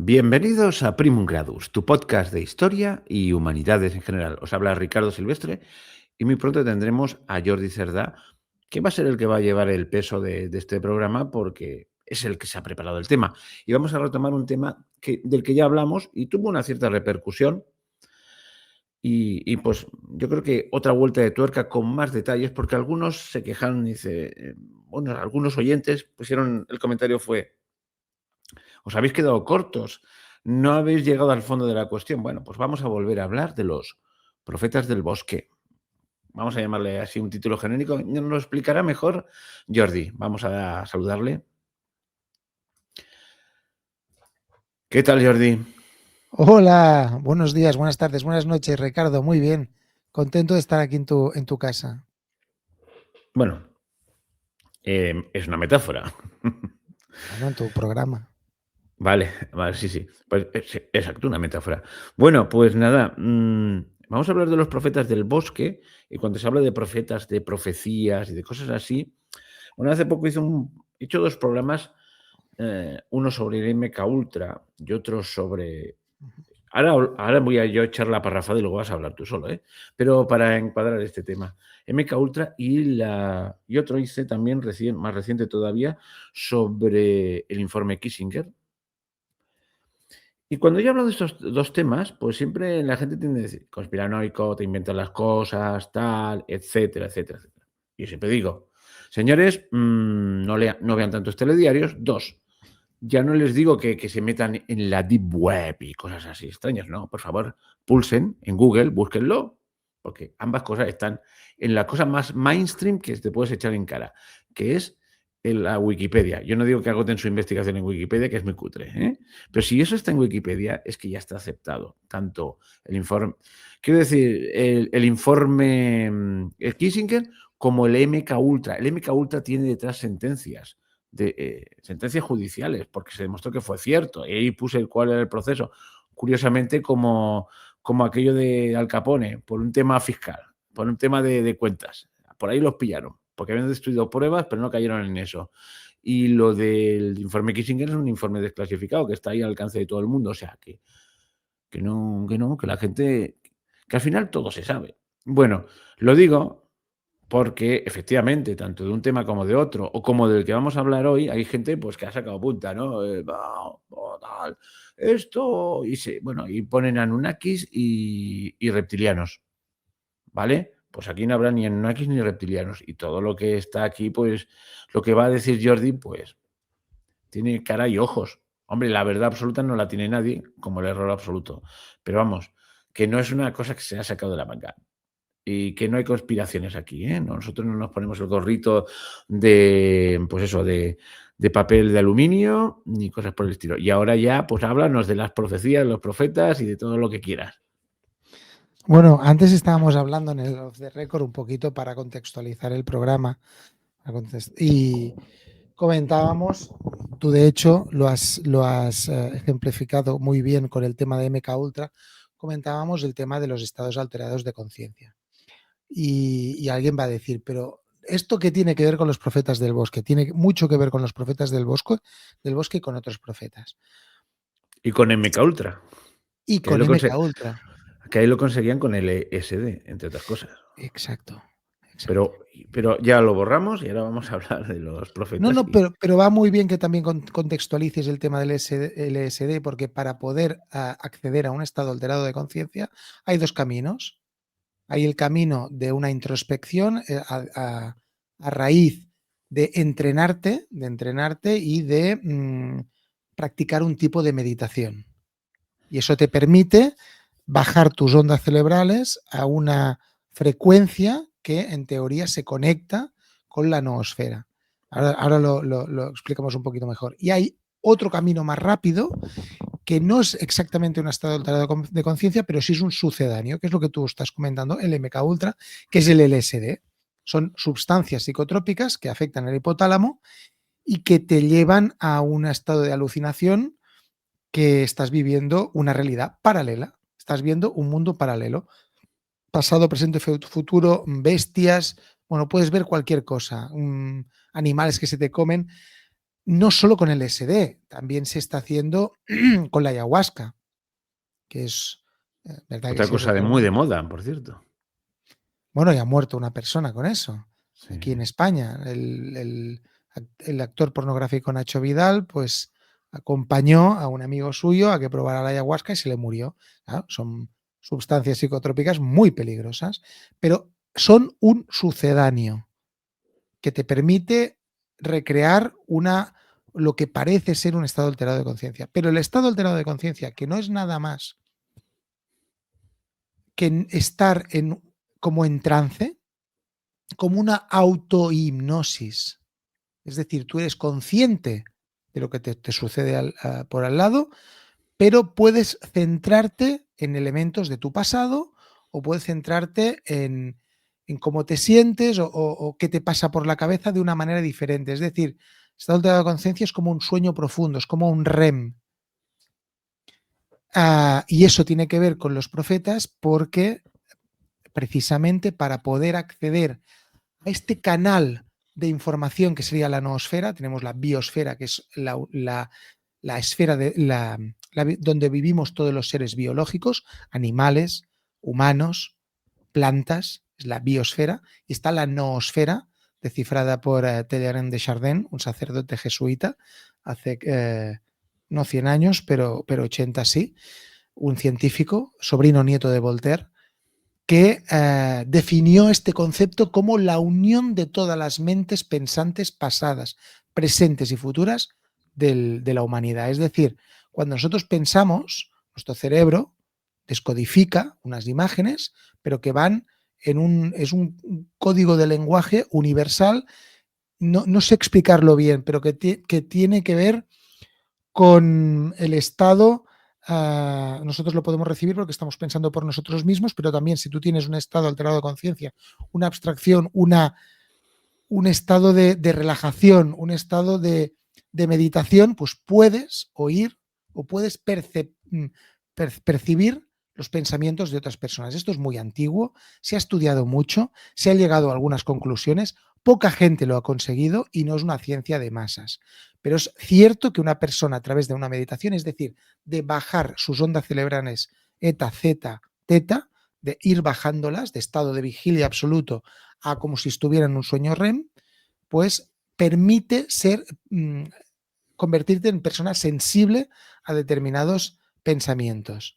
Bienvenidos a Primum Gradus, tu podcast de historia y humanidades en general. Os habla Ricardo Silvestre y muy pronto tendremos a Jordi Cerdá, que va a ser el que va a llevar el peso de este programa porque es el que se ha preparado el tema. Y vamos a retomar un tema del que ya hablamos y tuvo una cierta repercusión. Pues yo creo que otra vuelta de tuerca con más detalles, porque algunos se quejaron, bueno, algunos oyentes pusieron, el comentario fue: os habéis quedado cortos, no habéis llegado al fondo de la cuestión. Bueno, pues vamos a volver a hablar de los profetas del bosque. Vamos a llamarle así un título genérico. Nos lo explicará mejor Jordi. Vamos a saludarle. ¿Qué tal, Jordi? Hola, buenos días, buenas tardes, buenas noches, Ricardo. Muy bien. Contento de estar aquí en tu casa. Bueno, es una metáfora. Bueno, en tu programa. Vale, sí. Pues exacto, una metáfora. Bueno, pues nada, vamos a hablar de los profetas del bosque. Y cuando se habla de profetas, de profecías y de cosas así, bueno, hace poco he hecho dos programas, uno sobre el MK Ultra y otro sobre... Ahora voy a yo echar la parrafada y luego vas a hablar tú solo, ¿eh? Pero para encuadrar este tema, MK Ultra y otro hice también más reciente todavía sobre el informe Kissinger. Y cuando yo hablo de estos dos temas, pues siempre la gente tiende a decir: conspiranoico, te inventas las cosas, tal, etcétera, etcétera, etcétera. Y yo siempre digo: señores, no vean tantos telediarios. Dos, ya no les digo que se metan en la deep web y cosas así extrañas, no, por favor, pulsen en Google, búsquenlo, porque ambas cosas están en la cosa más mainstream que te puedes echar en cara, que es en la Wikipedia. Yo no digo que agoten su investigación en Wikipedia, que es muy cutre, ¿eh? Pero si eso está en Wikipedia, es que ya está aceptado. Tanto el informe, quiero decir, el informe el Kissinger como el MK Ultra. El MK Ultra tiene detrás sentencias sentencias judiciales, porque se demostró que fue cierto. Y ahí puse cuál era el proceso. Curiosamente, como aquello de Al Capone, por un tema fiscal, por un tema de cuentas. Por ahí los pillaron, porque habían destruido pruebas, pero no cayeron en eso. Y lo del informe Kissinger es un informe desclasificado que está ahí al alcance de todo el mundo. O sea, que la gente, que al final todo se sabe. Bueno, lo digo porque efectivamente, tanto de un tema como de otro, o como del que vamos a hablar hoy, hay gente pues que ha sacado punta, ¿no? Tal, esto, y ponen Anunnakis y reptilianos, ¿vale? Pues aquí no habrá ni Anunnakis ni reptilianos. Y todo lo que está aquí, pues, lo que va a decir Jordi, pues, tiene cara y ojos. Hombre, la verdad absoluta no la tiene nadie, como el error absoluto. Pero vamos, que no es una cosa que se ha sacado de la manga. Y que no hay conspiraciones aquí, ¿eh? Nosotros no nos ponemos el gorrito pues eso, de papel de aluminio ni cosas por el estilo. Y ahora ya, pues háblanos de las profecías, los profetas y de todo lo que quieras. Bueno, antes estábamos hablando en el Off the Record un poquito para contextualizar el programa. Y comentábamos, tú de hecho lo has ejemplificado muy bien con el tema de MK Ultra. Comentábamos el tema de los estados alterados de conciencia. Y alguien va a decir, pero ¿esto qué tiene que ver con los profetas del bosque? Tiene mucho que ver con los profetas del bosque y con otros profetas. Y con MK Ultra, Y que ahí con lo, MK Ultra. que ahí lo conseguían con el ESD, entre otras cosas. Exacto, exacto. Pero ya lo borramos y ahora vamos a hablar de los No, profetas. no, pero va muy bien que también contextualices el tema del LSD, porque para poder acceder a un estado alterado de conciencia hay dos caminos. Hay el camino de una introspección a raíz de entrenarte y de practicar un tipo de meditación. Y eso te permite bajar tus ondas cerebrales a una frecuencia que en teoría se conecta con la noosfera. Ahora lo explicamos un poquito mejor. Y hay otro camino más rápido que no es exactamente un estado alterado de conciencia, pero sí es un sucedáneo, que es lo que tú estás comentando, el MK Ultra, que es el LSD. Son sustancias psicotrópicas que afectan al hipotálamo y que te llevan a un estado de alucinación que estás viviendo una realidad paralela. Estás viendo un mundo paralelo. Pasado, presente, futuro, bestias. Bueno, puedes ver cualquier cosa. Animales que se te comen. No solo con el LSD, también se está haciendo con la ayahuasca, que es verdad que Otra sí es cosa de otro muy de mundo. moda, por cierto. Bueno, ya ha muerto una persona con eso, Sí. aquí en España. El actor pornográfico Nacho Vidal, pues acompañó a un amigo suyo a que probara la ayahuasca y se le murió. Claro, son sustancias psicotrópicas muy peligrosas, pero son un sucedáneo que te permite recrear lo que parece ser un estado alterado de conciencia. Pero el estado alterado de conciencia, que no es nada más que estar como en trance, como una autohipnosis. Es decir, tú eres consciente de lo que te sucede por al lado, pero puedes centrarte en elementos de tu pasado o puedes centrarte en cómo te sientes o qué te pasa por la cabeza de una manera diferente. Es decir, estado alterado de conciencia es como un sueño profundo, es como un REM. Y eso tiene que ver con los profetas porque precisamente para poder acceder a este canal de información que sería la noosfera, tenemos la biosfera, que es la esfera donde vivimos todos los seres biológicos, animales, humanos, plantas, es la biosfera, y está la noosfera, descifrada por Teilhard de Chardin, un sacerdote jesuita, hace no 100 años, pero 80 sí, un científico, sobrino nieto de Voltaire, que definió este concepto como la unión de todas las mentes pensantes pasadas, presentes y futuras de la humanidad. Es decir, cuando nosotros pensamos, nuestro cerebro descodifica unas imágenes, pero que van es un código de lenguaje universal, no sé explicarlo bien, pero que tiene que ver con el estado. Nosotros lo podemos recibir porque estamos pensando por nosotros mismos, pero también si tú tienes un estado alterado de conciencia, una abstracción, un estado de relajación, un estado de meditación, pues puedes oír o puedes percibir los pensamientos de otras personas. Esto es muy antiguo, se ha estudiado mucho, se ha llegado a algunas conclusiones, poca gente lo ha conseguido y no es una ciencia de masas. Pero es cierto que una persona a través de una meditación, es decir, de bajar sus ondas cerebrales eta, zeta, teta, de ir bajándolas de estado de vigilia absoluto a como si estuviera en un sueño REM, pues permite convertirte en persona sensible a determinados pensamientos.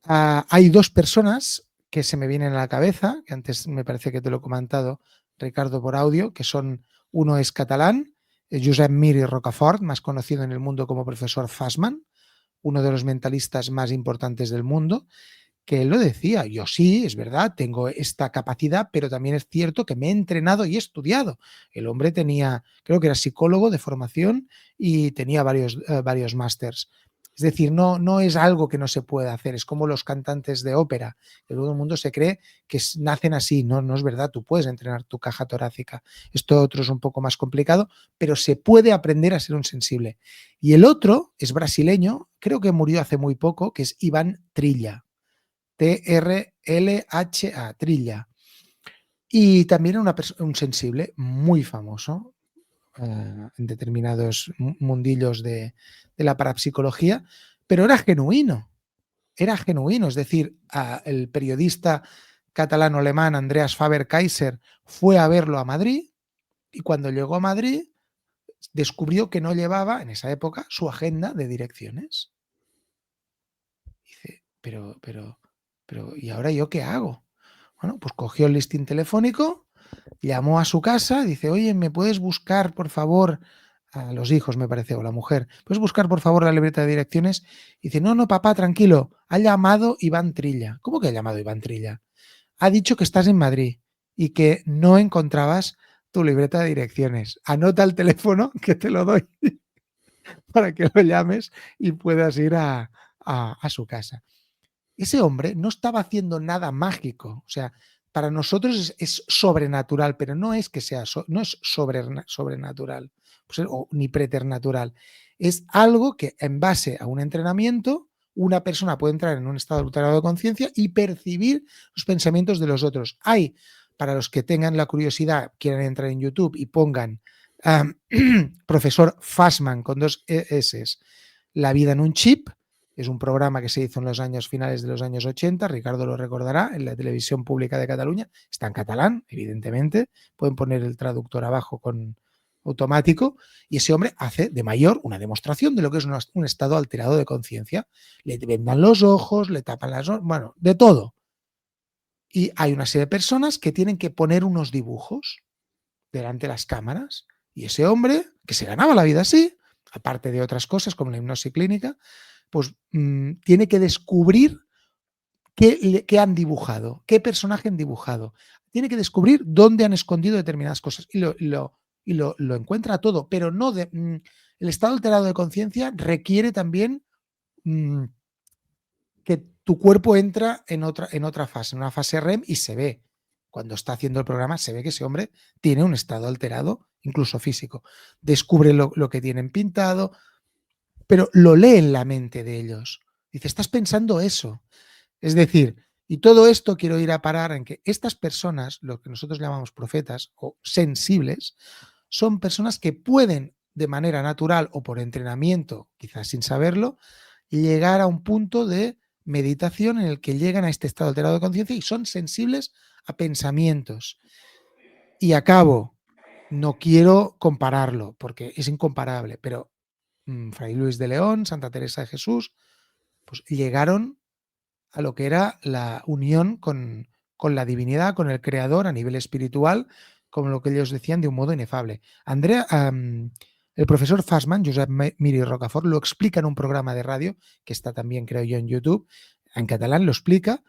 Hay dos personas que se me vienen a la cabeza, que antes me parece que te lo he comentado, Ricardo, por audio, que son, uno es catalán, Josep Mir y Rocafort, más conocido en el mundo como profesor Fassman, uno de los mentalistas más importantes del mundo, que él lo decía, yo sí, es verdad, tengo esta capacidad, pero también es cierto que me he entrenado y he estudiado. El hombre tenía, creo que era psicólogo de formación y tenía varios másters. Es decir, no es algo que no se pueda hacer, es como los cantantes de ópera, que todo el mundo se cree que nacen así, no es verdad, tú puedes entrenar tu caja torácica. Esto otro es un poco más complicado, pero se puede aprender a ser un sensible. Y el otro es brasileño, creo que murió hace muy poco, que es Iván Trilla. Trlha, Trilla. Y también un sensible muy famoso en determinados mundillos de la parapsicología, pero era genuino, es decir, el periodista catalano-alemán Andreas Faber-Kaiser fue a verlo a Madrid y cuando llegó a Madrid descubrió que no llevaba en esa época su agenda de direcciones. Dice, pero, ¿y ahora yo qué hago? Bueno, pues cogió el listín telefónico, llamó a su casa, dice, oye, ¿me puedes buscar, por favor, a los hijos, me parece, o la mujer, ¿puedes buscar, por favor, la libreta de direcciones? Y dice, no, papá, tranquilo, ha llamado Iván Trilla. ¿Cómo que ha llamado Iván Trilla? Ha dicho que estás en Madrid y que no encontrabas tu libreta de direcciones. Anota el teléfono que te lo doy para que lo llames y puedas ir a su casa. Ese hombre no estaba haciendo nada mágico, o sea, para nosotros es sobrenatural, pero no es que sea, no es sobrenatural, pues, ni preternatural. Es algo que en base a un entrenamiento, una persona puede entrar en un estado alterado de conciencia y percibir los pensamientos de los otros. Hay, para los que tengan la curiosidad, quieran entrar en YouTube y pongan Profesor Fassman con 2 S. La vida en un chip. Es un programa que se hizo en los años finales de los años 80, Ricardo lo recordará, en la televisión pública de Cataluña. Está en catalán, evidentemente. Pueden poner el traductor abajo con automático. Y ese hombre hace de mayor una demostración de lo que es un estado alterado de conciencia. Le vendan los ojos, le tapan las... Bueno, de todo. Y hay una serie de personas que tienen que poner unos dibujos delante de las cámaras. Y ese hombre, que se ganaba la vida así, aparte de otras cosas como la hipnosis clínica, pues tiene que descubrir qué han dibujado, qué personaje han dibujado. Tiene que descubrir dónde han escondido determinadas cosas. Y lo encuentra todo, pero no de... el estado alterado de conciencia requiere también que tu cuerpo entra en otra fase, en una fase REM, y se ve. Cuando está haciendo el programa, se ve que ese hombre tiene un estado alterado, incluso físico. Descubre lo que tienen pintado, pero lo lee en la mente de ellos. Dice, estás pensando eso. Es decir, y todo esto quiero ir a parar en que estas personas, lo que nosotros llamamos profetas o sensibles, son personas que pueden, de manera natural o por entrenamiento, quizás sin saberlo, llegar a un punto de meditación en el que llegan a este estado alterado de conciencia y son sensibles a pensamientos. Y acabo, no quiero compararlo porque es incomparable, pero Fray Luis de León, Santa Teresa de Jesús, pues llegaron a lo que era la unión con la divinidad, con el creador a nivel espiritual, como lo que ellos decían, de un modo inefable. Andrea, el profesor Fassman, Josep Miri Rocafort, lo explica en un programa de radio, que está también, creo yo, en YouTube, en catalán lo explica,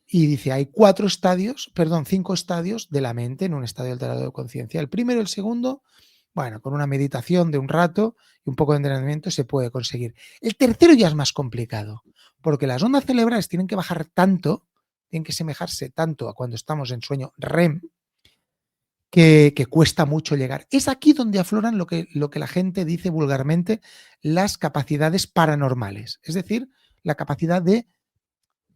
y dice, hay 5 estadios de la mente en un estadio alterado de conciencia. El primero y el segundo, bueno, con una meditación de un rato y un poco de entrenamiento se puede conseguir. El tercero ya es más complicado, porque las ondas cerebrales tienen que bajar tanto, tienen que semejarse tanto a cuando estamos en sueño REM, que cuesta mucho llegar. Es aquí donde afloran lo que la gente dice vulgarmente, las capacidades paranormales, es decir, la capacidad de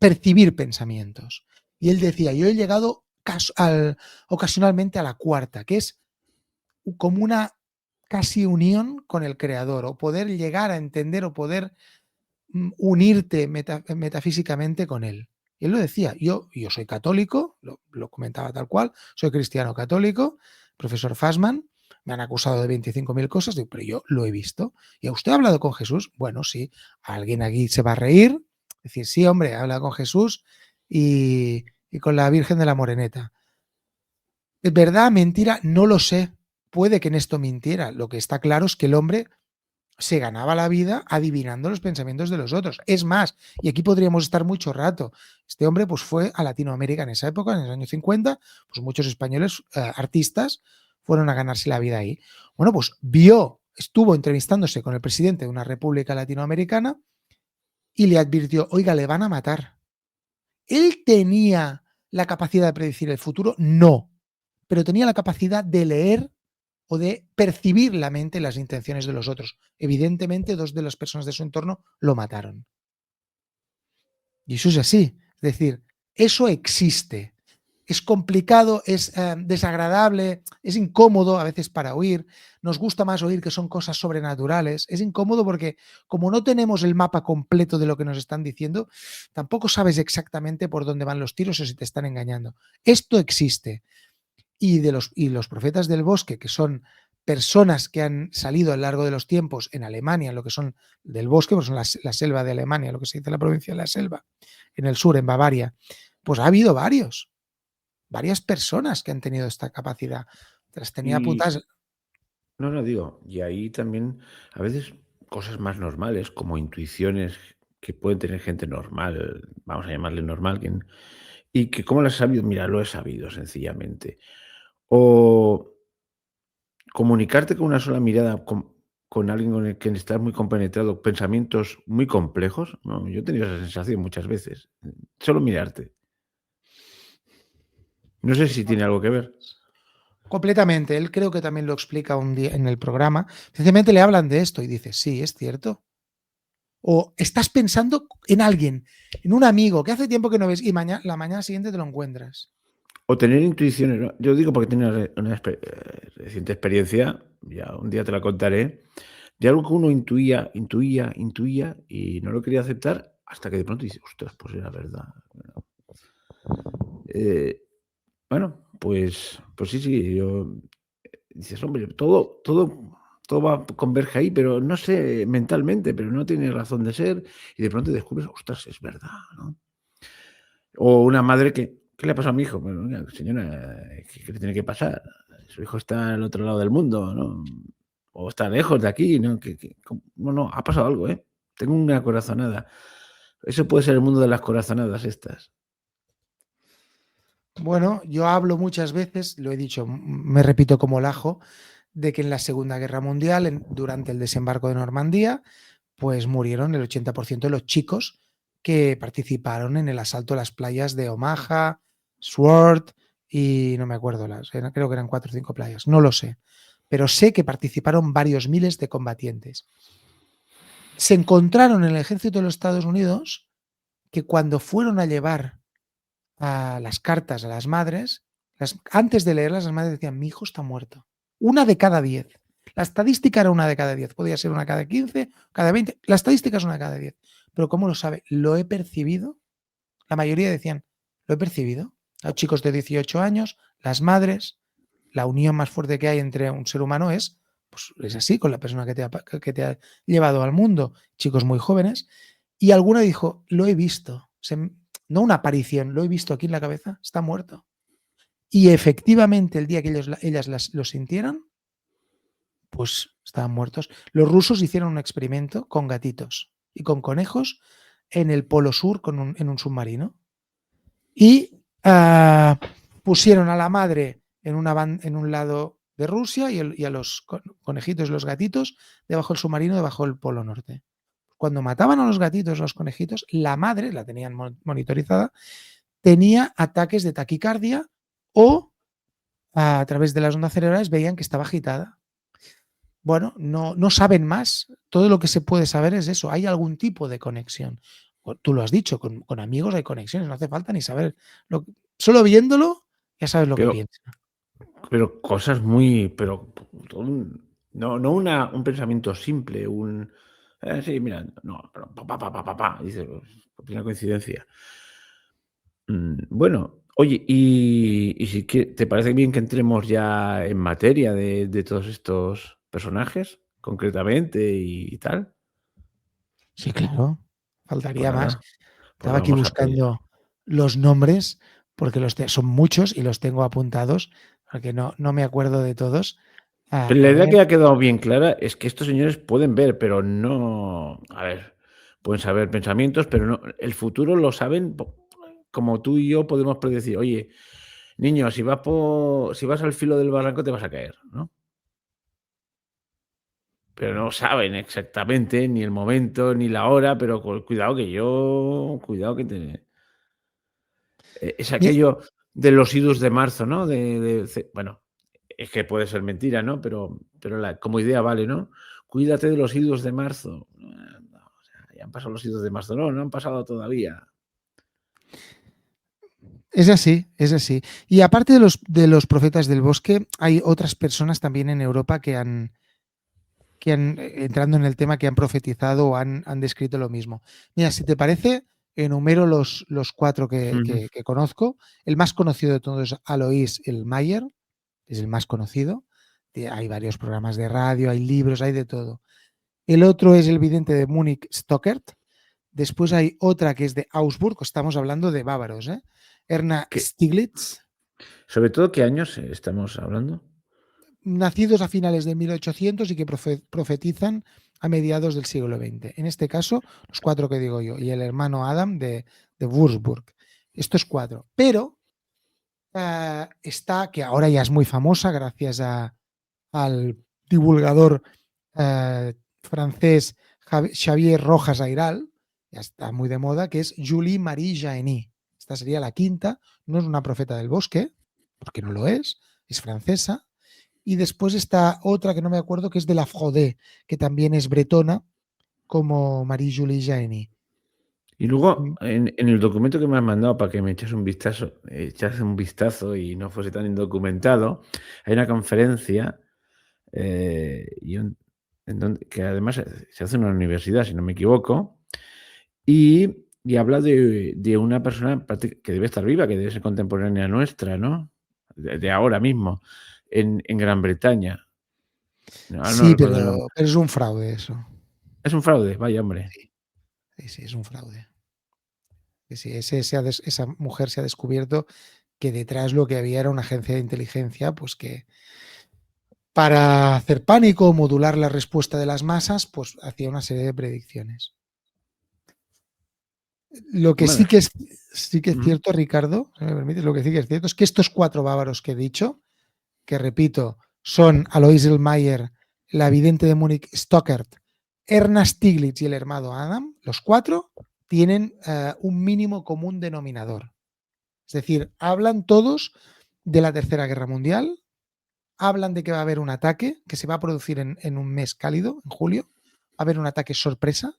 percibir pensamientos. Y él decía, yo he llegado ocasionalmente a la cuarta, que es como una casi unión con el creador, o poder llegar a entender o poder unirte metafísicamente con él. Y él lo decía, yo soy católico, lo comentaba tal cual, soy cristiano católico, profesor Fassman, me han acusado de 25.000 cosas, digo, pero yo lo he visto. ¿Y a usted ha hablado con Jesús? Bueno, sí, alguien aquí se va a reír, decir, sí, hombre, he hablado con Jesús y con la Virgen de la Moreneta. ¿Es verdad, mentira? No lo sé. Puede que en esto mintiera. Lo que está claro es que el hombre se ganaba la vida adivinando los pensamientos de los otros. Es más, y aquí podríamos estar mucho rato, este hombre pues fue a Latinoamérica en esa época, en los años 50, pues muchos españoles artistas fueron a ganarse la vida ahí. Bueno, pues estuvo entrevistándose con el presidente de una república latinoamericana y le advirtió, oiga, le van a matar. ¿Él tenía la capacidad de predecir el futuro? No, pero tenía la capacidad de leer o de percibir la mente y las intenciones de los otros. Evidentemente, 2 de las personas de su entorno lo mataron. Y eso es así. Es decir, eso existe. Es complicado, es desagradable, es incómodo a veces para oír. Nos gusta más oír que son cosas sobrenaturales. Es incómodo porque como no tenemos el mapa completo de lo que nos están diciendo, tampoco sabes exactamente por dónde van los tiros o si te están engañando. Esto existe. Y los profetas del bosque, que son personas que han salido a lo largo de los tiempos en Alemania, lo que son del bosque, pues son la selva de Alemania, lo que se dice la provincia de la selva, en el sur, en Bavaria, pues ha habido varias personas que han tenido esta capacidad. Las tenía Y apuntadas. no digo, y ahí también a veces cosas más normales, como intuiciones que pueden tener gente normal, vamos a llamarle normal, y que cómo lo has sabido, mira, lo he sabido sencillamente. O comunicarte con una sola mirada con alguien con el que estás muy compenetrado, pensamientos muy complejos, ¿no? Yo he tenido esa sensación muchas veces, solo mirarte. No sé si tiene algo que ver. Completamente. Él creo que también lo explica un día en el programa. Sencillamente le hablan de esto y dice, sí, es cierto. O estás pensando en alguien, en un amigo que hace tiempo que no ves y la mañana siguiente te lo encuentras. O tener intuiciones, ¿no? Yo digo porque tengo una reciente experiencia, ya un día te la contaré, de algo que uno intuía y no lo quería aceptar hasta que de pronto dice: "Ostras, pues era verdad". Eh, bueno, pues sí, sí, yo dices: "Hombre, todo va converge ahí", pero no sé, mentalmente, pero no tiene razón de ser, y de pronto descubres: "Ostras, es verdad", ¿no? O una madre que: "¿Qué le ha pasado a mi hijo?". Bueno, oiga, señora, ¿qué le tiene que pasar? Su hijo está al otro lado del mundo, ¿no? O está lejos de aquí, ¿no? ¿Cómo? No, no, ha pasado algo, ¿eh? Tengo una corazonada. Eso puede ser el mundo de las corazonadas estas. Bueno, yo hablo muchas veces, lo he dicho, me repito como lajo, de que en la Segunda Guerra Mundial, durante el desembarco de Normandía, pues murieron el 80% de los chicos que participaron en el asalto a las playas de Omaha, Sword y no me acuerdo, creo que eran 4 o 5 playas, no lo sé, pero sé que participaron varios miles de combatientes. Se encontraron en el ejército de los Estados Unidos que cuando fueron a llevar a las cartas a las madres, antes de leerlas, las madres decían: mi hijo está muerto. 1 de cada 10. La estadística era 1 de cada 10. Podía ser 1 cada 15, cada 20. La estadística es 1 de cada 10. Pero ¿cómo lo sabe? Lo he percibido. La mayoría decían: lo he percibido. Los chicos de 18 años, las madres, la unión más fuerte que hay entre un ser humano pues es así, con la persona que te ha llevado al mundo. Chicos muy jóvenes. Y alguna dijo: lo he visto. No una aparición, lo he visto aquí en la cabeza, está muerto. Y efectivamente, el día que ellas lo sintieran, pues estaban muertos. Los rusos hicieron un experimento con gatitos y con conejos en el Polo Sur en un submarino. Y pusieron a la madre en un lado de Rusia y a los conejitos y los gatitos debajo del submarino, debajo del Polo Norte. Cuando mataban a los gatitos, los conejitos, la madre, la tenían monitorizada, tenía ataques de taquicardia o a través de las ondas cerebrales veían que estaba agitada. Bueno, no saben más. Todo lo que se puede saber es eso. Hay algún tipo de conexión. Tú lo has dicho, con amigos hay conexiones, no hace falta ni saber. Solo viéndolo ya sabes lo que Pero piensa. pero cosas muy pero no un pensamiento simple, sí, mira, no, pero dices: "Pues una coincidencia". Bueno, oye, y si ¿te parece bien que entremos ya en materia de todos estos personajes, concretamente y tal? Sí, claro. Pues Faltaría más. nada, pues Estaba aquí vamos a ello. buscando los nombres porque son muchos y los tengo apuntados porque no me acuerdo de todos. Pero la A idea ver. que ha quedado bien clara es que estos señores pueden ver, pero no, a ver, pueden saber pensamientos, pero no, el futuro lo saben como tú y yo podemos predecir. Oye, niño, si vas al filo del barranco te vas a caer, ¿no? Pero no saben exactamente ni el momento ni la hora, pero cuidado que te es mi- aquello de los idus de marzo, ¿no? Bueno, es que puede ser mentira, ¿no? Pero como idea vale, ¿no? Cuídate de los idus de marzo. No, o sea, ya han pasado los idus de marzo. No, no han pasado todavía. Es así, es así. Y aparte de los profetas del bosque, hay otras personas también en Europa entrando en el tema, que han profetizado o han descrito lo mismo. Mira, si te parece, enumero los 4 que, Ujú. que- que conozco. El más conocido de todos es Alois el Mayer, es el más conocido. Hay varios programas de radio, hay libros, hay de todo. El otro es el vidente de Múnich, Stockert. Después hay otra que es de Augsburg, estamos hablando de bávaros, ¿eh? Erna ¿Qué- Stiglitz, ¿Sobre todo qué años estamos hablando? nacidos a finales de 1800 y que profetizan a mediados del siglo XX. En este caso, los 4 que digo yo, y el hermano Adam de Würzburg. Estos 4. Pero está, que ahora ya es muy famosa gracias al divulgador francés Xavier Rojas Airal, ya está muy de moda, que es Julie Marie Jaeny. Esta sería la quinta, no es una profeta del bosque, porque no lo es francesa. Y después está otra que no me acuerdo, que es de la Frodé, que también es bretona, como Marie-Julie Jaeny. Y luego, Mm, en el documento que me has mandado para que me echase un vistazo y no fuese tan indocumentado, hay una conferencia, y en donde que además se hace en una universidad, si no me equivoco, y habla de una persona que debe estar viva, que debe ser contemporánea nuestra, ¿no? De ahora mismo, en Gran Bretaña. Ahora no Sí, recuerdo el nombre. pero es un fraude eso. Es un fraude, vaya hombre. Sí, sí, sí, es un fraude. Sí, sí, esa mujer se ha descubierto que detrás lo que había era una agencia de inteligencia, pues que para hacer pánico, modular la respuesta de las masas, pues hacía una serie de predicciones. Lo que Bueno, sí que es ujú. cierto, Ricardo, si me permites, lo que sí que es cierto es que estos cuatro bávaros que he dicho, que repito, son Alois Mayer, la vidente de Múnich Stockert, Ernst Stiglitz y el hermano Adam, los cuatro tienen un mínimo común denominador. Es decir, hablan todos de la Tercera Guerra Mundial, hablan de que va a haber un ataque que se va a producir en un mes cálido, en julio, va a haber un ataque sorpresa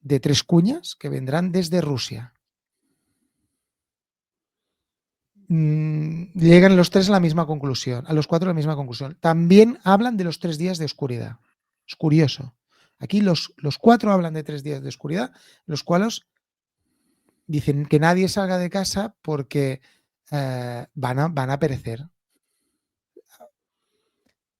de 3 cuñas que vendrán desde Rusia. Llegan los tres a la misma conclusión, a los cuatro a la misma conclusión. También hablan de los 3 días de oscuridad. Es curioso. Aquí los cuatro hablan de 3 días de oscuridad, los cuales dicen que nadie salga de casa porque van a perecer.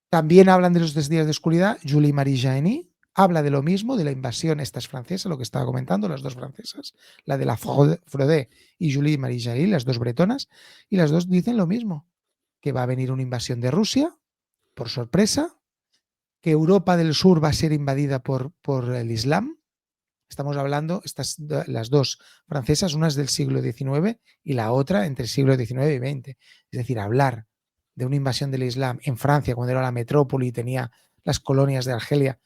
También hablan de los 3 días de oscuridad. Julie Marie Jaeny habla de lo mismo, de la invasión, esta es francesa, lo que estaba comentando, las dos francesas, la de la Fraude y Julie Marie Jaeny, las dos bretonas, y las dos dicen lo mismo, que va a venir una invasión de Rusia, por sorpresa, que Europa del Sur va a ser invadida por el Islam. Estamos hablando, las dos francesas, una es del siglo XIX y la otra entre el siglo XIX y XX. Es decir, hablar de una invasión del Islam en Francia, cuando era la metrópoli y tenía las colonias de Argelia,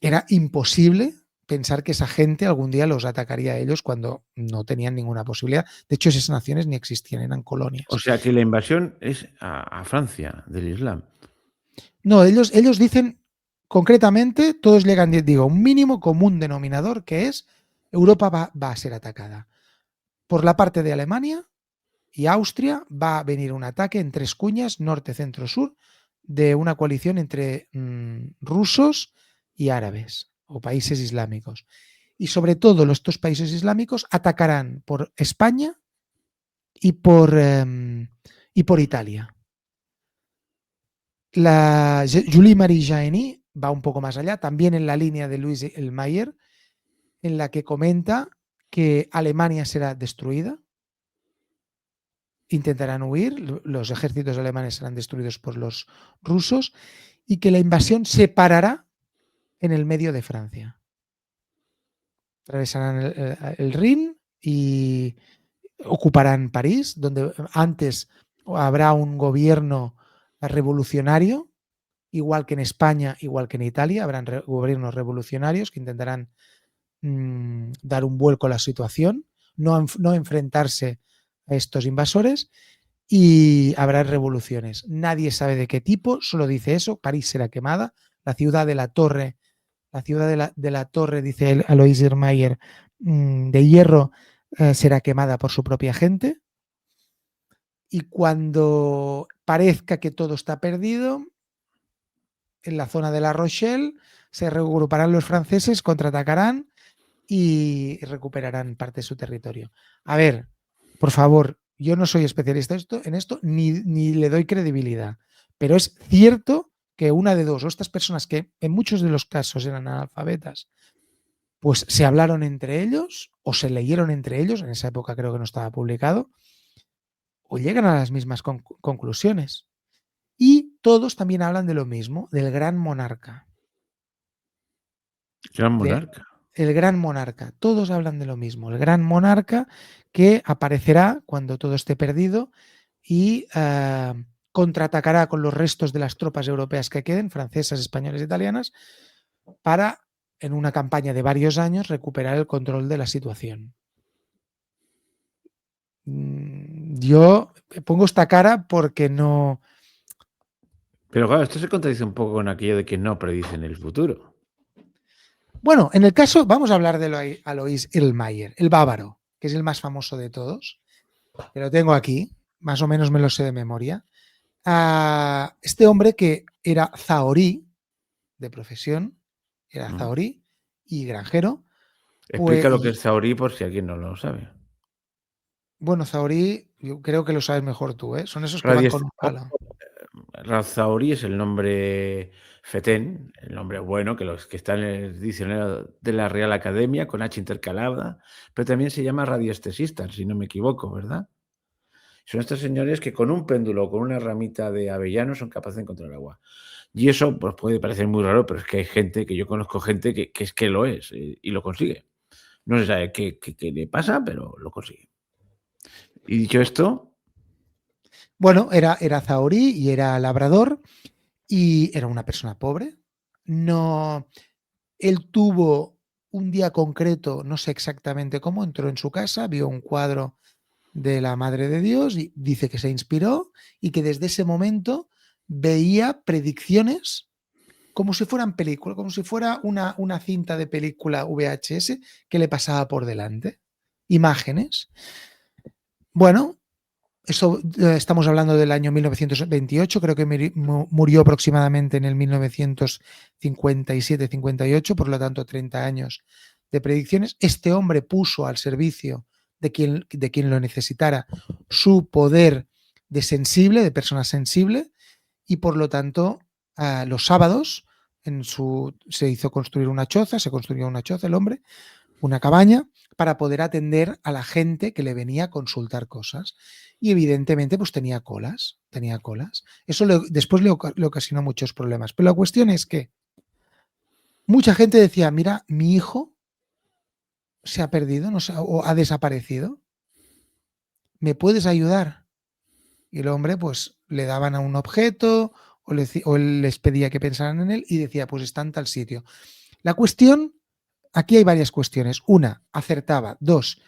era imposible pensar que esa gente algún día los atacaría a ellos cuando no tenían ninguna posibilidad. De hecho, esas naciones ni existían, eran O colonias. sea que la invasión es a Francia del Islam. No, ellos dicen concretamente, todos llegan, digo, un mínimo común denominador que es Europa va a ser atacada. Por la parte de Alemania y Austria va a venir un ataque en 3 cuñas, norte, centro, sur, de una coalición entre rusos y árabes o países islámicos. Y sobre todo estos países islámicos atacarán por España y por Italia. La Julie Marie Jaeny va un poco más allá, también en la línea de Louis Mayer, en la que comenta que Alemania será destruida, intentarán huir, los ejércitos alemanes serán destruidos por los rusos y que la invasión se parará en el medio de Francia. Atravesarán el Rin y ocuparán París, donde antes habrá un gobierno revolucionario, igual que en España, igual que en Italia, habrán gobiernos revolucionarios que intentarán dar un vuelco a la situación, no enfrentarse a estos invasores y habrá revoluciones. Nadie sabe de qué tipo, solo dice eso, París será quemada, la ciudad de la torre, dice Alois Mayer, de hierro, será quemada por su propia gente. Y cuando parezca que todo está perdido, en la zona de La Rochelle se reagruparán los franceses, contraatacarán y recuperarán parte de su territorio. A ver, por favor, yo no soy especialista en esto ni le doy credibilidad, pero es cierto que una de dos, o estas personas que en muchos de los casos eran analfabetas, pues se hablaron entre ellos o se leyeron entre ellos, en esa época creo que no estaba publicado, o llegan a las mismas conclusiones. Y todos también hablan de lo mismo, del gran monarca. Gran De, monarca. el gran monarca. Todos hablan de lo mismo. El gran monarca que aparecerá cuando todo esté perdido y contraatacará con los restos de las tropas europeas que queden, francesas, españolas e italianas, para, en una campaña de varios años, recuperar el control de la situación. Yo pongo esta cara porque no. Pero claro, esto se contradice un poco con aquello de que no predicen el futuro. Bueno, en el caso, vamos a hablar de Alois Erlmeyer, el bávaro, que es el más famoso de todos, que lo tengo aquí, más o menos me lo sé de memoria. Este hombre que era zahorí de profesión, era zahorí y granjero, pues, Explica lo que es zahorí por si alguien no lo sabe. bueno, zahorí, yo creo que lo sabes mejor tú, ¿eh? Son esos que van con Radies un palo. Razzaori es el nombre fetén, el nombre bueno, los que está en el diccionario de la Real Academia, con H intercalada, pero también se llama radiestesistas, si no me equivoco, ¿verdad? Son estos señores que con un péndulo o con una ramita de avellano son capaces de encontrar agua. Y eso pues, puede parecer muy raro, pero es que hay gente, que yo conozco gente que es que lo es y lo consigue. No se sabe qué le pasa, pero lo consigue. Y dicho esto, Bueno, era zahorí y era labrador y era una persona pobre. No, él tuvo un día concreto, no sé exactamente cómo, entró en su casa, vio un cuadro de la Madre de Dios y dice que se inspiró y que desde ese momento veía predicciones como si fueran películas, como si fuera una cinta de película VHS que le pasaba por delante. Imágenes. Bueno, eso estamos hablando del año 1928, creo que murió aproximadamente en el 1957-58, por lo tanto 30 años de predicciones. Este hombre puso al servicio de quien lo necesitara su poder de sensible, de persona sensible, y por lo tanto los sábados se hizo construir una choza, se construyó una choza el hombre, una cabaña, para poder atender a la gente que le venía a consultar cosas. Y evidentemente pues tenía colas. Eso después le ocasionó muchos problemas. Pero la cuestión es que mucha gente decía, mira, mi hijo se ha perdido, no sé, o ha desaparecido. ¿Me puedes ayudar? Y el hombre pues le daban a un objeto o él les pedía que pensaran en él y decía, pues está en tal sitio. La cuestión, aquí hay varias cuestiones. Una, acertaba. Dos,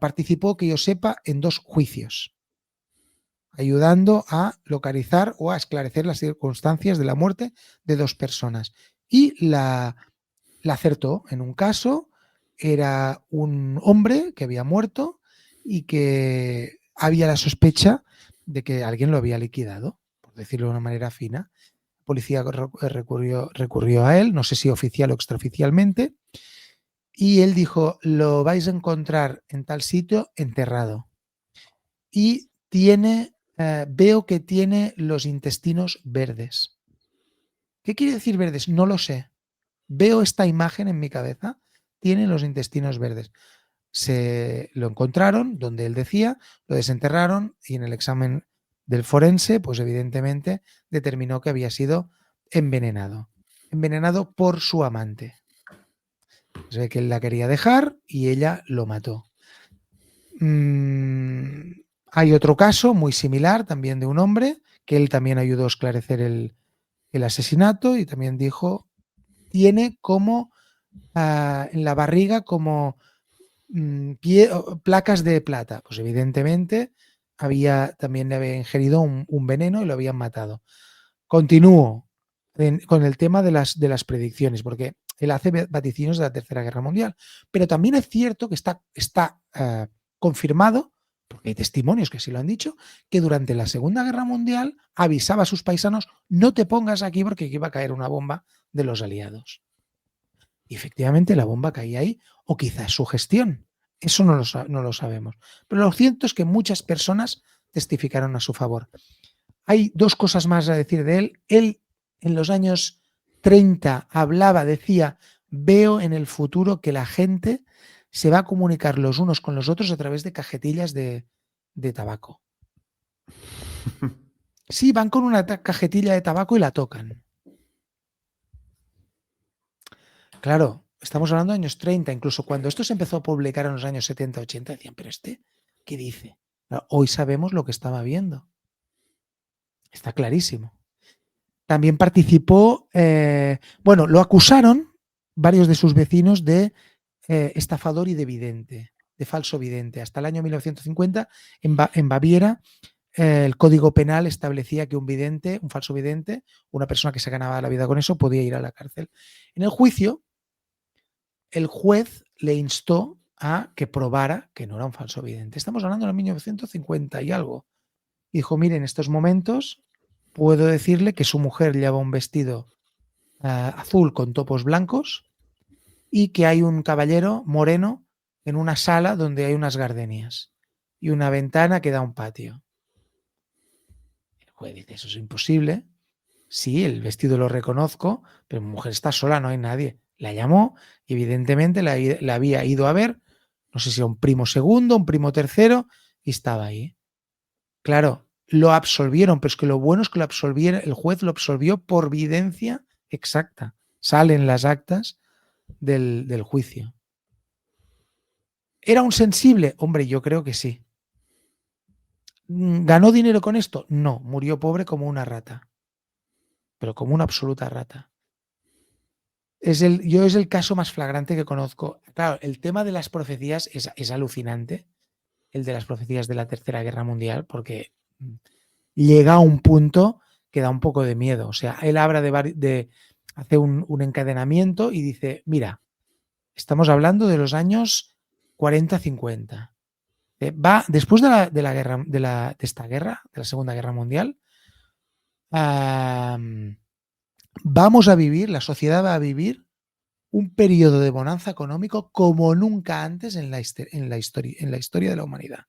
participó, que yo sepa, en 2 juicios, ayudando a localizar o a esclarecer las circunstancias de la muerte de 2 personas. Y la acertó. En un caso, era un hombre que había muerto y que había la sospecha de que alguien lo había liquidado, por decirlo de una manera fina. La policía recurrió a él, no sé si oficial o extraoficialmente, y él dijo, lo vais a encontrar en tal sitio enterrado. Y veo que tiene los intestinos verdes. ¿Qué quiere decir verdes? No lo sé. Veo esta imagen en mi cabeza, tiene los intestinos verdes. Se lo encontraron donde él decía, lo desenterraron y en el examen del forense, pues evidentemente determinó que había sido envenenado. Envenenado por su amante. Se ve que él la quería dejar y ella lo mató. Hay otro caso muy similar también de un hombre que él también ayudó a esclarecer el asesinato y también dijo, tiene como en la barriga como placas de plata. Pues evidentemente también le había ingerido un veneno y lo habían matado. Continúo con el tema de las predicciones, porque él hace vaticinios de la Tercera Guerra Mundial, pero también es cierto que está confirmado, porque hay testimonios que sí lo han dicho, que durante la Segunda Guerra Mundial avisaba a sus paisanos, no te pongas aquí porque aquí va a caer una bomba de los aliados. Y efectivamente la bomba caía ahí, o quizás su gestión. Eso no lo sabemos. Pero lo cierto es que muchas personas testificaron a su favor. Hay 2 cosas más a decir de él. Él en los años 30 decía, veo en el futuro que la gente se va a comunicar los unos con los otros a través de cajetillas de tabaco. Sí, van con una cajetilla de tabaco y la tocan. Claro, estamos hablando de años 30, incluso cuando esto se empezó a publicar en los años 70, 80, decían, pero ¿qué dice? Hoy sabemos lo que estaba viendo. Está clarísimo. También participó, lo acusaron varios de sus vecinos de estafador y de vidente, de falso vidente. Hasta el año 1950, en Baviera, el Código Penal establecía que un falso vidente, una persona que se ganaba la vida con eso, podía ir a la cárcel. En el juicio, el juez le instó a que probara que no era un falso vidente. Estamos hablando de 1950 y algo. Dijo, mire, en estos momentos puedo decirle que su mujer lleva un vestido azul con topos blancos y que hay un caballero moreno en una sala donde hay unas gardenias y una ventana que da a un patio. El juez dice, eso es imposible. Sí, el vestido lo reconozco, pero mi mujer está sola, no hay nadie. La llamó y evidentemente la había ido a ver, no sé si era un primo segundo, un primo tercero, y estaba ahí. Claro, lo absolvieron, pero es que lo bueno es que lo absolvieron, el juez lo absolvió por evidencia exacta. Salen las actas del juicio. ¿Era un sensible? Hombre, yo creo que sí. ¿Ganó dinero con esto? No, murió pobre como una rata, pero como una absoluta rata. Es el caso más flagrante que conozco. Claro, el tema de las profecías es alucinante, el de las profecías de la Tercera Guerra Mundial, porque llega a un punto que da un poco de miedo. O sea, él habla hace un encadenamiento y dice, mira, estamos hablando de los años 40-50. Después de la guerra, de esta guerra, de la Segunda Guerra Mundial, vamos a vivir, la sociedad va a vivir un periodo de bonanza económico como nunca antes en la historia de la humanidad.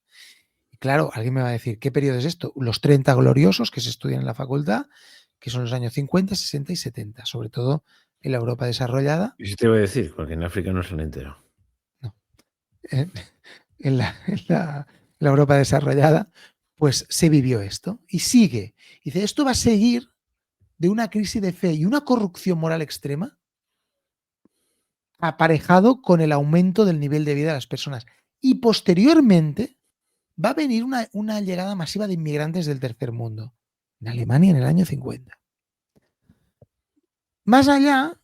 Y claro, alguien me va a decir, ¿qué periodo es esto? Los 30 gloriosos que se estudian en la facultad, que son los años 50, 60 y 70, sobre todo en la Europa desarrollada. Y si te iba a decir, porque en África no sale entero. No, en, la Europa desarrollada, pues se vivió esto y sigue. Dice, esto va a seguir de una crisis de fe y una corrupción moral extrema aparejado con el aumento del nivel de vida de las personas. Y posteriormente va a venir una llegada masiva de inmigrantes del tercer mundo, en Alemania en el año 50. Más allá,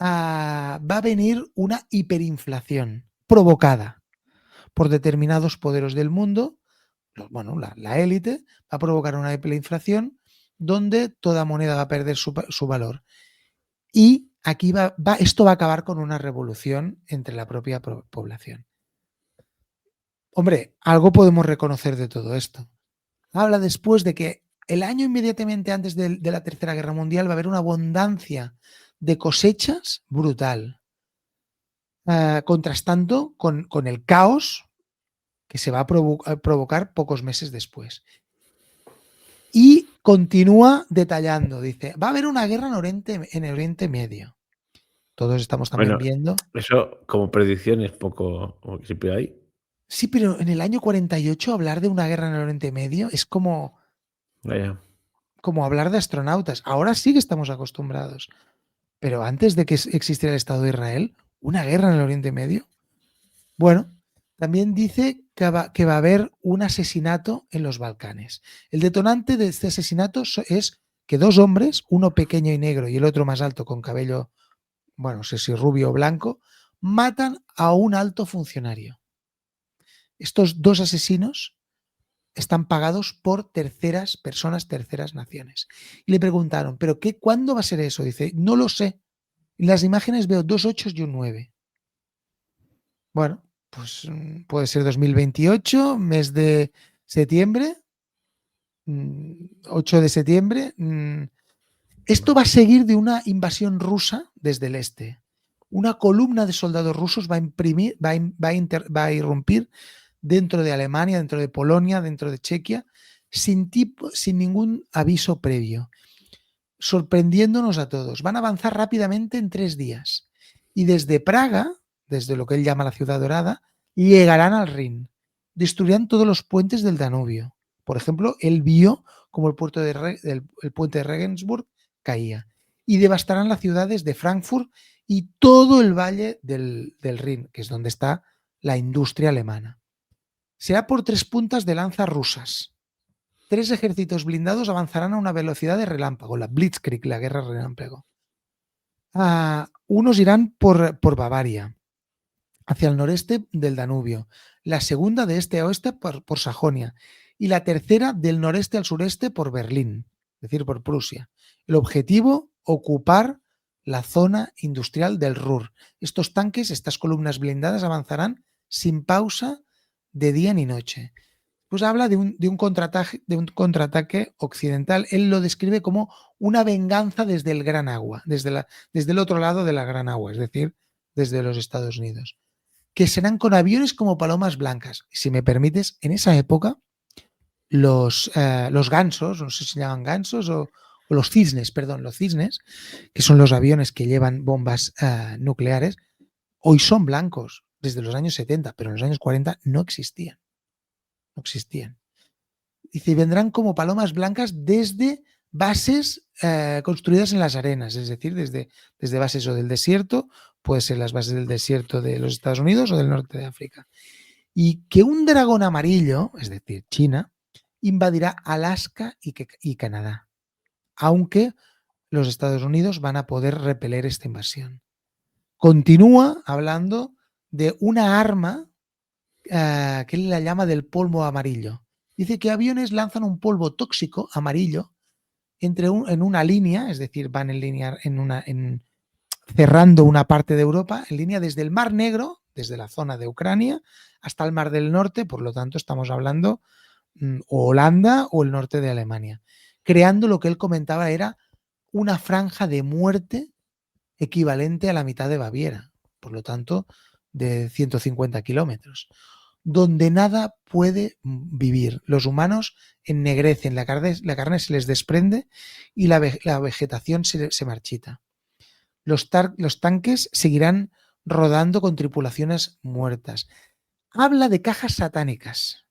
va a venir una hiperinflación provocada por determinados poderes del mundo. Bueno, la élite va a provocar una hiperinflación donde toda moneda va a perder su valor. Y aquí esto va a acabar con una revolución entre la propia población. Hombre, algo podemos reconocer de todo esto. Habla después de que el año inmediatamente antes de la Tercera Guerra Mundial va a haber una abundancia de cosechas brutal, contrastando con el caos que se va a provocar pocos meses después. Y continúa detallando, dice, va a haber una guerra en el Oriente Medio. Todos estamos también viendo. Eso como predicción es poco, como que siempre hay. Sí, pero en el año 48 hablar de una guerra en el Oriente Medio es como hablar de astronautas. Ahora sí que estamos acostumbrados. Pero antes de que existiera el Estado de Israel, una guerra en el Oriente Medio. Bueno, también dice que va a haber un asesinato en los Balcanes. El detonante de este asesinato es que dos hombres, uno pequeño y negro y el otro más alto con cabello, bueno, no sé si rubio o blanco, matan a un alto funcionario. Estos dos asesinos están pagados por terceras personas, terceras naciones. Y le preguntaron, ¿pero cuándo va a ser eso? Dice, no lo sé. En las imágenes veo 2 8 y un 9. Bueno, pues puede ser 2028, mes de septiembre, 8 de septiembre. Esto va a seguir de una invasión rusa desde el este. Una columna de soldados rusos va a irrumpir dentro de Alemania, dentro de Polonia, dentro de Chequia, sin ningún aviso previo, sorprendiéndonos a todos. Van a avanzar rápidamente en 3 días. Y desde Praga, desde lo que él llama la Ciudad Dorada, llegarán al Rin. Destruirán todos los puentes del Danubio. Por ejemplo, él vio como el puente de Regensburg caía. Y devastarán las ciudades de Frankfurt y todo el valle del Rin, que es donde está la industria alemana. Será por 3 puntas de lanza rusas. 3 ejércitos blindados avanzarán a una velocidad de relámpago, la Blitzkrieg, la guerra relámpago. Unos irán por Bavaria, hacia el noreste del Danubio, la segunda de este a oeste por Sajonia y la tercera del noreste al sureste por Berlín, es decir, por Prusia. El objetivo, ocupar la zona industrial del Ruhr. Estos tanques, estas columnas blindadas avanzarán sin pausa de día ni noche. Pues habla de un contraataque occidental. Él lo describe como una venganza desde el Gran Agua, desde el otro lado de la Gran Agua, es decir, desde los Estados Unidos, que serán con aviones como palomas blancas. Si me permites, en esa época los gansos, no sé si se llaman gansos o los cisnes, que son los aviones que llevan bombas nucleares, hoy son blancos desde los años 70, pero en los años 40 no existían. No existían. Dice, vendrán como palomas blancas desde bases construidas en las arenas, es decir, desde bases o del desierto, puede ser las bases del desierto de los Estados Unidos o del norte de África. Y que un dragón amarillo, es decir, China, invadirá Alaska y Canadá, aunque los Estados Unidos van a poder repeler esta invasión. Continúa hablando de una arma que él la llama del polvo amarillo. Dice que aviones lanzan un polvo tóxico amarillo en una línea, es decir, van en línea cerrando una parte de Europa, en línea desde el Mar Negro, desde la zona de Ucrania, hasta el Mar del Norte, por lo tanto estamos hablando o Holanda o el norte de Alemania, creando lo que él comentaba era una franja de muerte equivalente a la mitad de Baviera, por lo tanto de 150 kilómetros, donde nada puede vivir. Los humanos ennegrecen, la carne se les desprende y la vegetación se marchita. Los tanques seguirán rodando con tripulaciones muertas. Habla de cajas satánicas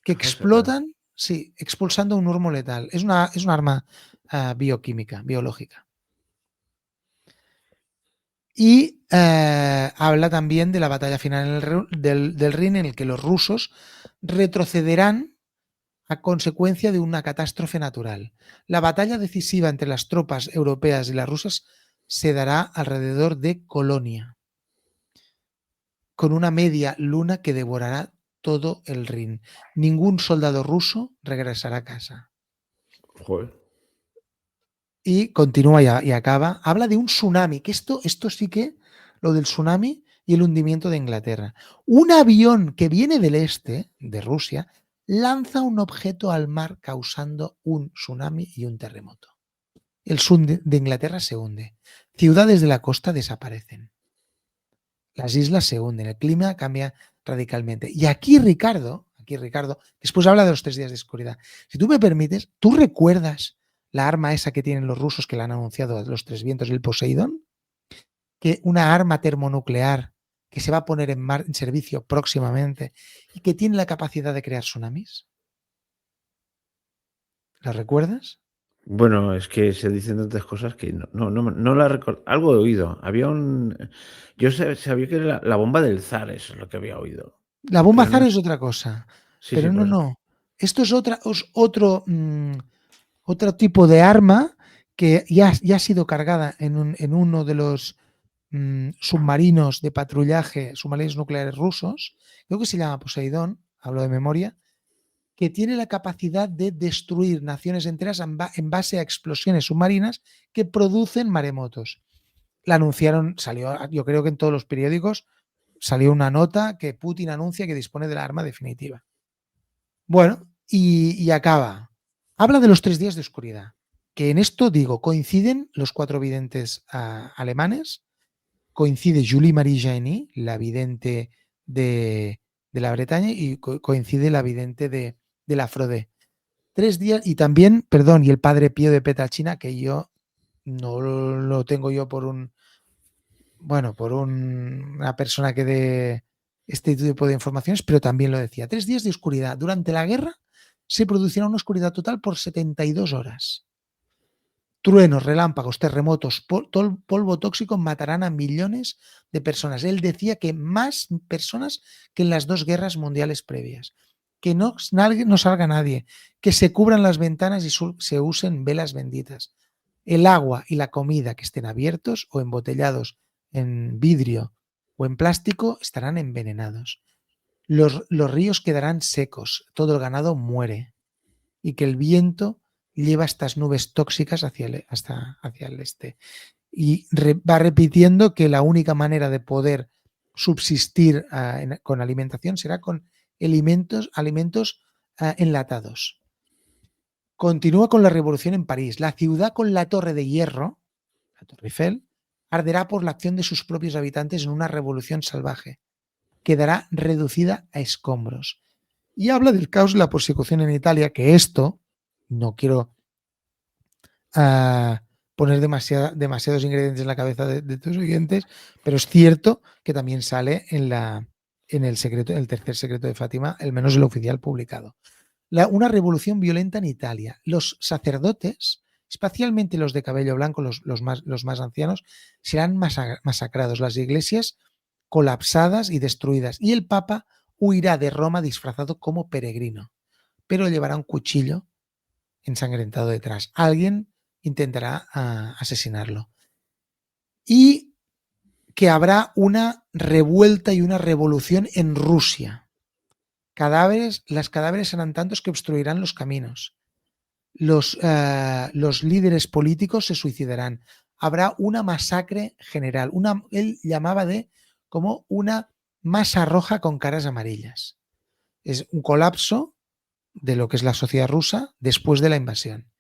que explotan, sí, expulsando un humo letal. Es un arma bioquímica, biológica. Y habla también de la batalla final del Rin, en el que los rusos retrocederán a consecuencia de una catástrofe natural. La batalla decisiva entre las tropas europeas y las rusas se dará alrededor de Colonia, con una media luna que devorará todo el Rin. Ningún soldado ruso regresará a casa. Joder. Y continúa y acaba. Habla de un tsunami, que esto sí que, lo del tsunami y el hundimiento de Inglaterra. Un avión que viene del este, de Rusia, lanza un objeto al mar causando un tsunami y un terremoto. El sur de Inglaterra se hunde. Ciudades de la costa desaparecen. Las islas se hunden. El clima cambia radicalmente. Y aquí Ricardo, después habla de los 3 días de oscuridad. Si tú me permites, ¿tú recuerdas la arma esa que tienen los rusos que la han anunciado, los 3 vientos, el Poseidón? Que una arma termonuclear que se va a poner en servicio próximamente y que tiene la capacidad de crear tsunamis. ¿La recuerdas? Bueno, es que se dicen tantas cosas que no la recuerdo. Algo he oído. Yo sabía que era la bomba del zar, eso es lo que había oído. La bomba Pero zar no. es otra cosa. Sí, sí, Pero por eso. no. Esto es otro tipo de arma que ya ha sido cargada en uno de los submarinos de patrullaje, submarinos nucleares rusos, creo que se llama Poseidón, hablo de memoria, que tiene la capacidad de destruir naciones enteras en base a explosiones submarinas que producen maremotos. La anunciaron, salió, yo creo que en todos los periódicos salió una nota que Putin anuncia que dispone de la arma definitiva. Bueno, y acaba. Habla de los 3 días de oscuridad, que en esto, digo, coinciden los 4 videntes alemanes, coincide Julie Marie Jainy, la vidente de la Bretaña, y coincide la vidente de la Frodé. 3 días, y también, perdón, y el padre Pío de Petrachina, que yo no lo tengo yo por una persona que dé este tipo de informaciones, pero también lo decía. 3 días de oscuridad. Durante la guerra se producirá una oscuridad total por 72 horas. Truenos, relámpagos, terremotos, polvo tóxico matarán a millones de personas. Él decía que más personas que en las 2 guerras mundiales previas. Que no salga nadie, que se cubran las ventanas y se usen velas benditas. El agua y la comida que estén abiertos o embotellados en vidrio o en plástico estarán envenenados. Los ríos quedarán secos, todo el ganado muere y que el viento lleva estas nubes tóxicas hacia el este. y va repitiendo que la única manera de poder subsistir con alimentación será con alimentos enlatados. Continúa con la revolución en París. La ciudad con la Torre de Hierro, la Torre Eiffel, arderá por la acción de sus propios habitantes en una revolución salvaje. Quedará reducida a escombros. Y habla del caos y la persecución en Italia, que esto, no quiero poner demasiados ingredientes en la cabeza de tus oyentes, pero es cierto que también sale en el tercer secreto de Fátima, al menos el oficial publicado. Una revolución violenta en Italia. Los sacerdotes, especialmente los de cabello blanco, los más ancianos, serán masacrados, las iglesias colapsadas y destruidas, y el Papa huirá de Roma disfrazado como peregrino, pero llevará un cuchillo ensangrentado detrás. Alguien intentará asesinarlo. Y que habrá una revuelta y una revolución en Rusia. Las cadáveres serán tantos que obstruirán los caminos. Los líderes políticos se suicidarán. Habrá una masacre general. Él llamaba como una masa roja con caras amarillas. Es un colapso de lo que es la sociedad rusa después de la invasión.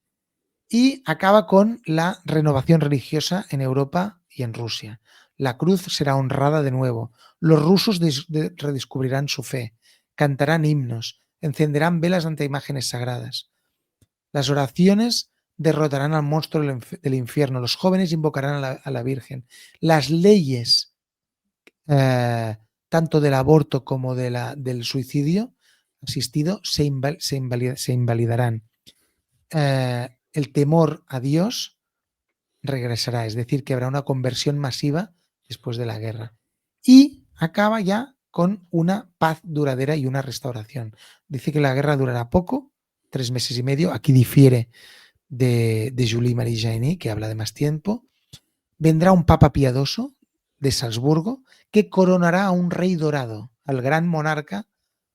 Y acaba con la renovación religiosa en Europa y en Rusia. La cruz será honrada de nuevo. Los rusos redescubrirán su fe, cantarán himnos, encenderán velas ante imágenes sagradas. Las oraciones derrotarán al monstruo del infierno. Los jóvenes invocarán a la Virgen. Las leyes, tanto del aborto como del suicidio asistido, se invalidarán. El temor a Dios regresará, es decir, que habrá una conversión masiva después de la guerra. Y acaba ya con una paz duradera y una restauración. Dice que la guerra durará poco, 3 meses y medio. Aquí difiere de Julie Marie Jaeny, que habla de más tiempo. Vendrá un papa piadoso de Salzburgo que coronará a un rey dorado, al gran monarca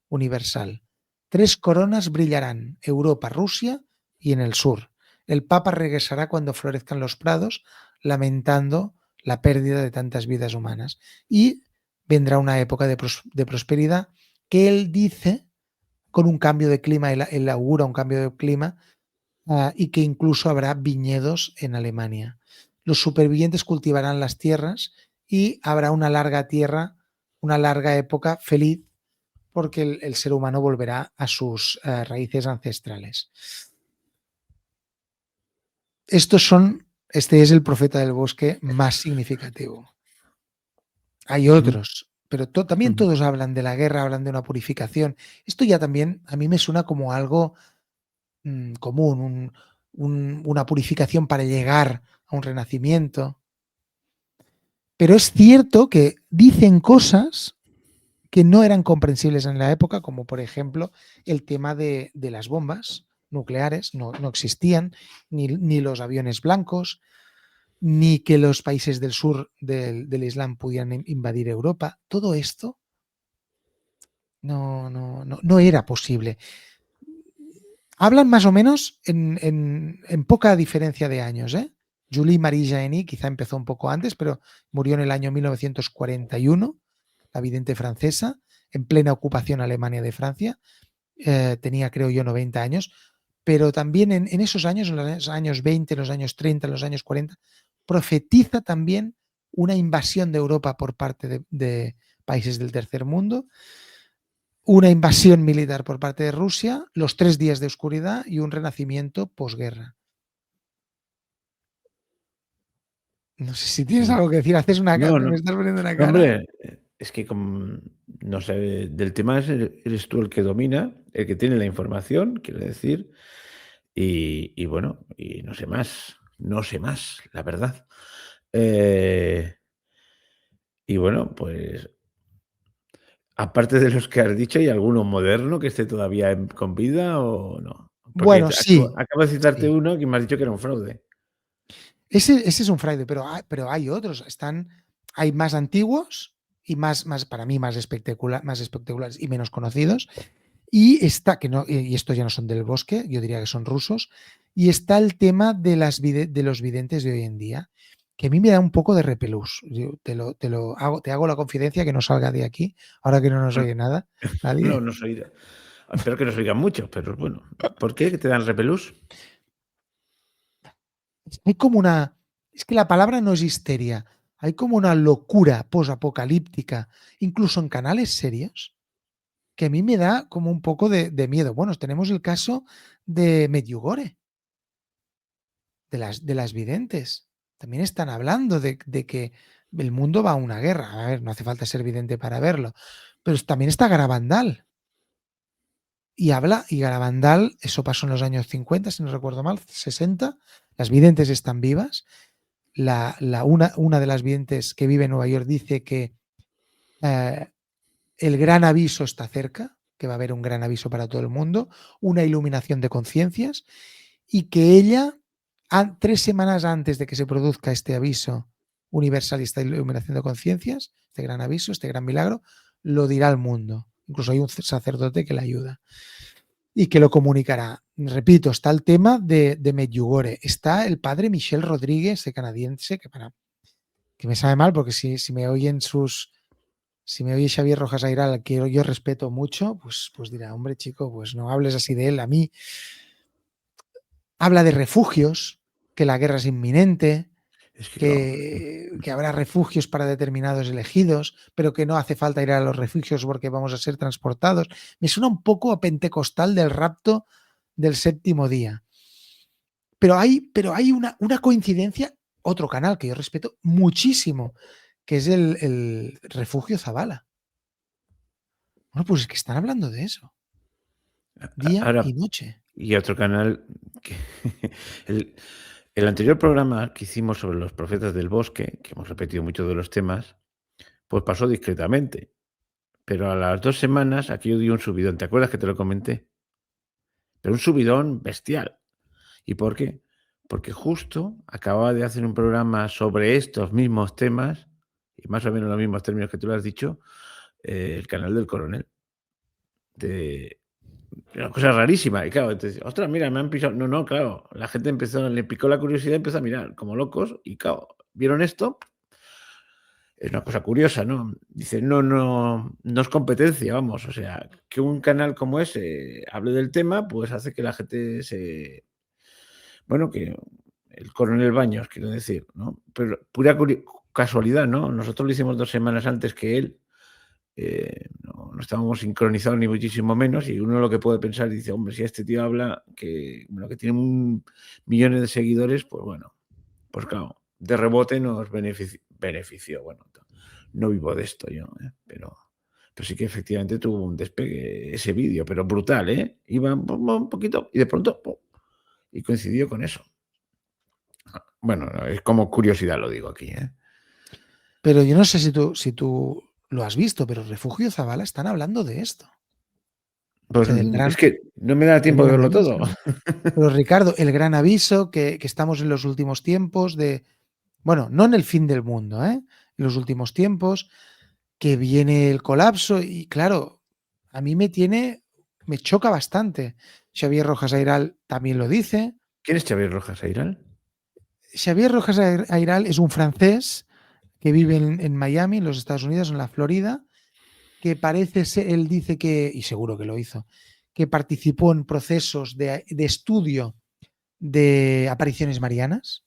universal. 3 coronas brillarán: Europa, Rusia y en el sur. El Papa regresará cuando florezcan los prados, lamentando la pérdida de tantas vidas humanas. Y vendrá una época de prosperidad que él dice, con un cambio de clima, él augura un cambio de clima, y que incluso habrá viñedos en Alemania. Los supervivientes cultivarán las tierras y habrá una larga época feliz, porque el ser humano volverá a sus raíces ancestrales. Este es el profeta del bosque más significativo. Hay otros, pero también todos hablan de la guerra, hablan de una purificación. Esto ya también a mí me suena como algo común, una purificación para llegar a un renacimiento. Pero es cierto que dicen cosas que no eran comprensibles en la época, como por ejemplo el tema de las bombas nucleares. No existían, ni los aviones blancos, ni que los países del sur del Islam pudieran invadir Europa. Todo esto no era posible. Hablan más o menos en poca diferencia de años. Julie Marie Jaeny quizá empezó un poco antes, pero murió en el año 1941, la vidente francesa, en plena ocupación alemana de Francia. Tenía, creo yo, 90 años, pero también en esos años, en los años 20, en los años 30, en los años 40, profetiza también una invasión de Europa por parte de países del tercer mundo, una invasión militar por parte de Rusia, los 3 días de oscuridad y un renacimiento posguerra. No sé si tienes algo que decir. Haces una cara, me estás poniendo una cara. Hombre, es que no sé, del tema eres tú el que domina, el que tiene la información, quiero decir, y bueno, y no sé más, la verdad. Y bueno, pues aparte de los que has dicho, ¿hay alguno moderno que esté todavía con vida o no? Porque Bueno, sí. acabo de citarte Sí. uno que me has dicho que era un fraude. Ese es un fraude, pero hay otros. Hay más antiguos y para mí más espectaculares y menos conocidos. Y estos ya no son del bosque, yo diría que son rusos. Y está el tema de los videntes de hoy en día, que a mí me da un poco de repelús. Te hago la confidencia que no salga de aquí, ahora que no nos oye nada, No, nadie. nos oirá. Espero que nos oigan mucho, pero bueno. ¿Por qué? ¿Que te dan repelús? Hay como una, es que la palabra no es histeria, hay como una locura posapocalíptica, incluso en canales serios, que a mí me da como un poco de miedo. Bueno, tenemos el caso de Medjugorje, de las videntes. También están hablando de que el mundo va a una guerra. A ver, no hace falta ser vidente para verlo. Pero también está Garabandal. Y Garabandal, eso pasó en los años 50, si no recuerdo mal, 60. Las videntes están vivas. Una de las videntes que vive en Nueva York dice que eh, el gran aviso está cerca, que va a haber un gran aviso para todo el mundo, una iluminación de conciencias, y que ella, 3 semanas antes de que se produzca este aviso universal y esta iluminación de conciencias, este gran aviso, este gran milagro, lo dirá al mundo. Incluso hay un sacerdote que le ayuda y que lo comunicará. Repito, está el tema de Medjugorje, está el padre Michel Rodríguez, ese canadiense, que me sabe mal porque si me oyen si me oye Xavier Rojas Airal, que yo respeto mucho, pues dirá, hombre chico, pues no hables así de él. A mí habla de refugios, que la guerra es inminente, Es que claro, que habrá refugios para determinados elegidos, pero que no hace falta ir a los refugios porque vamos a ser transportados. Me suena un poco a pentecostal del rapto del séptimo día. Pero hay una coincidencia, otro canal que yo respeto muchísimo, que es el Refugio Zabala. Bueno, pues es que están hablando de eso, día y ahora, noche. y otro canal que el, el anterior programa que hicimos sobre los profetas del bosque, que hemos repetido muchos de los temas, pues pasó discretamente. Pero a las 2 semanas aquello dio un subidón. ¿Te acuerdas que te lo comenté? Pero un subidón bestial. ¿Y por qué? Porque justo acababa de hacer un programa sobre estos mismos temas, y más o menos los mismos términos que tú lo has dicho, el canal del Coronel. De una cosa rarísima. Y claro, entonces, ostras, mira, me han pisado. No, no, claro. La gente empezó, le picó la curiosidad y empezó a mirar como locos. Y claro, vieron esto. Es una cosa curiosa, ¿no? Dice, no, no, no es competencia, vamos. O sea, que un canal como ese hable del tema, pues hace que la gente se. Bueno, que el Coronel Baños, quiero decir, ¿no? Pero pura casualidad, ¿no? Nosotros lo hicimos 2 semanas antes que él. No estábamos sincronizados ni muchísimo menos, y uno lo que puede pensar dice, hombre, si este tío habla que, bueno, que tiene millones de seguidores, pues bueno, pues claro, de rebote nos benefició. Bueno, no vivo de esto yo, pero sí que efectivamente tuvo un despegue ese vídeo, pero brutal, ¿eh? Iba un poquito y de pronto ¡pum! Y coincidió con eso. Bueno, es como curiosidad lo digo aquí, ¿eh? Pero yo no sé si tú lo has visto, pero Refugio Zabala están hablando de esto. O Pues sea, es que no me da del tiempo de gran verlo todo. aviso. Pero Ricardo, el gran aviso que estamos en los últimos tiempos bueno, no en el fin del mundo, ¿eh? En los últimos tiempos, que viene el colapso y claro, a mí me choca bastante. Xavier Rojas Airal también lo dice. ¿Quién es Xavier Rojas Airal? Xavier Rojas Airal es un francés que vive en Miami, en los Estados Unidos, en la Florida, que parece ser, él dice que, y seguro que lo hizo, que participó en procesos de estudio de apariciones marianas,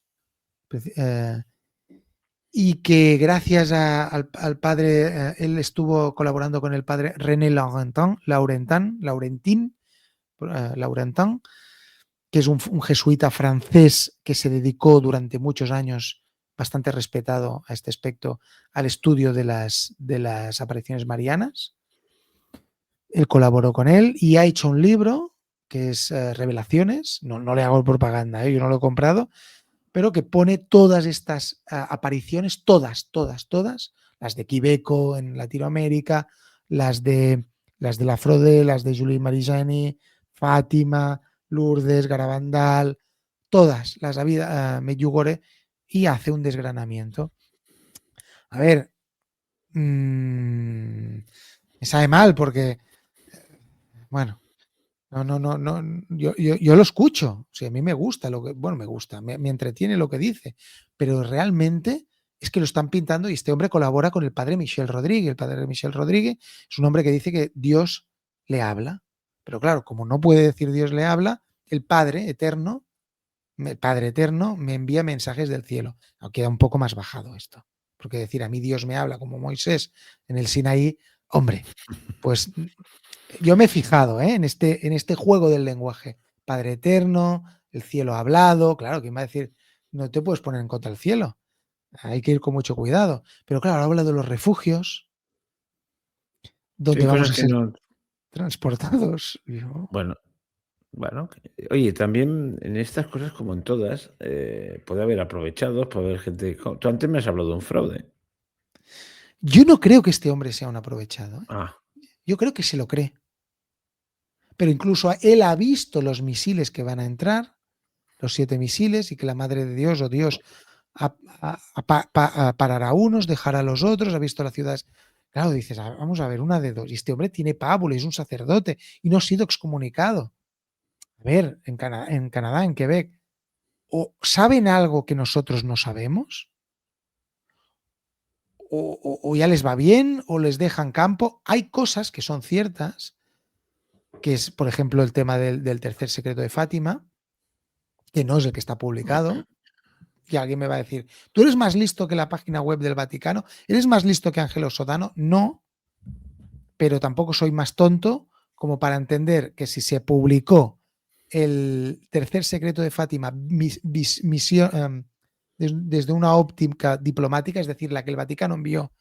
y que gracias al padre, él estuvo colaborando con el padre René Laurentin, que es un jesuita francés que se dedicó durante muchos años, bastante respetado a este aspecto, al estudio de las apariciones marianas. Él colaboró con él y ha hecho un libro que es Revelaciones, no le hago propaganda, yo no lo he comprado, pero que pone todas estas apariciones, todas, las de Quibeco en Latinoamérica, las de la Frode, las de Julie Marijani, Fátima, Lourdes, Garabandal, todas las de Medjugorje, y hace un desgranamiento. A ver, me sabe mal porque, bueno, No, yo lo escucho. O sea, a mí me gusta me gusta, me entretiene lo que dice, pero realmente es que lo están pintando y este hombre colabora con el padre Michel Rodríguez. El padre Michel Rodríguez es un hombre que dice que Dios le habla. Pero claro, como no puede decir Dios le habla, el Padre Eterno me envía mensajes del cielo. Aunque queda un poco más bajado esto. Porque decir a mí Dios me habla como Moisés en el Sinaí, hombre, pues yo me he fijado en este juego del lenguaje. Padre eterno, el cielo hablado, claro, ¿quién va a decir? No te puedes poner en contra del cielo. Hay que ir con mucho cuidado. Pero claro, habla de los refugios, Sí, donde vamos cosas a que ser no. transportados. Bueno, bueno, oye, también en estas cosas, como en todas, puede haber aprovechados, puede haber gente. Tú antes me has hablado de un fraude. Yo no creo que este hombre sea un aprovechado. Ah, Yo creo que se lo cree. Pero incluso él ha visto los misiles que van a entrar, los 7 misiles, y que la Madre de Dios o Dios parará a unos, dejará a los otros, ha visto las ciudades. Claro, dices, vamos a ver, una de dos. Y este hombre tiene pábulo, es un sacerdote y no ha sido excomunicado. A ver, en Canadá, en Quebec, o saben algo que nosotros no sabemos, o ya les va bien, o les dejan campo. Hay cosas que son ciertas, que es, por ejemplo, el tema del tercer secreto de Fátima, que no es el que está publicado, que alguien me va a decir, ¿tú eres más listo que la página web del Vaticano? ¿Eres más listo que Ángelo Sodano? No, pero tampoco soy más tonto como para entender que si se publicó el tercer secreto de Fátima desde una óptica diplomática, es decir, la que el Vaticano envió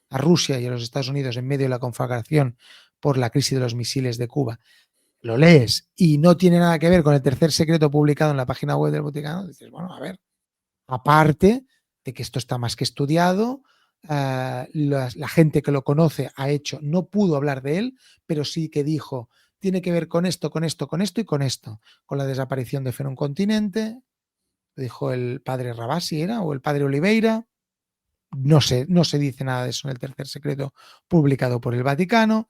a Rusia y a los Estados Unidos en medio de la conflagración por la crisis de los misiles de Cuba, lo lees y no tiene nada que ver con el tercer secreto publicado en la página web del Vaticano, dices, bueno, a ver, aparte de que esto está más que estudiado, la gente que lo conoce ha hecho, no pudo hablar de él, pero sí que dijo, tiene que ver con esto, con esto, con esto y con esto, con la desaparición de fe en un continente, dijo el padre Rabasi, ¿era? O el padre Oliveira, no sé, no se dice nada de eso en el tercer secreto publicado por el Vaticano.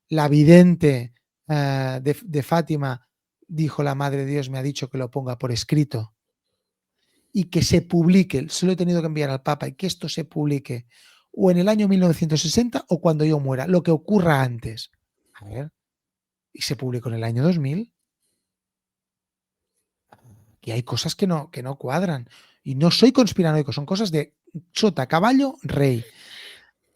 La vidente de Fátima dijo, la Madre de Dios me ha dicho que lo ponga por escrito y que se publique, se lo he tenido que enviar al Papa, y que esto se publique o en el año 1960 o cuando yo muera, lo que ocurra antes. A ver, y se publicó en el año 2000. Y hay cosas que no cuadran. Y no soy conspiranoico, son cosas de sota, caballo, rey.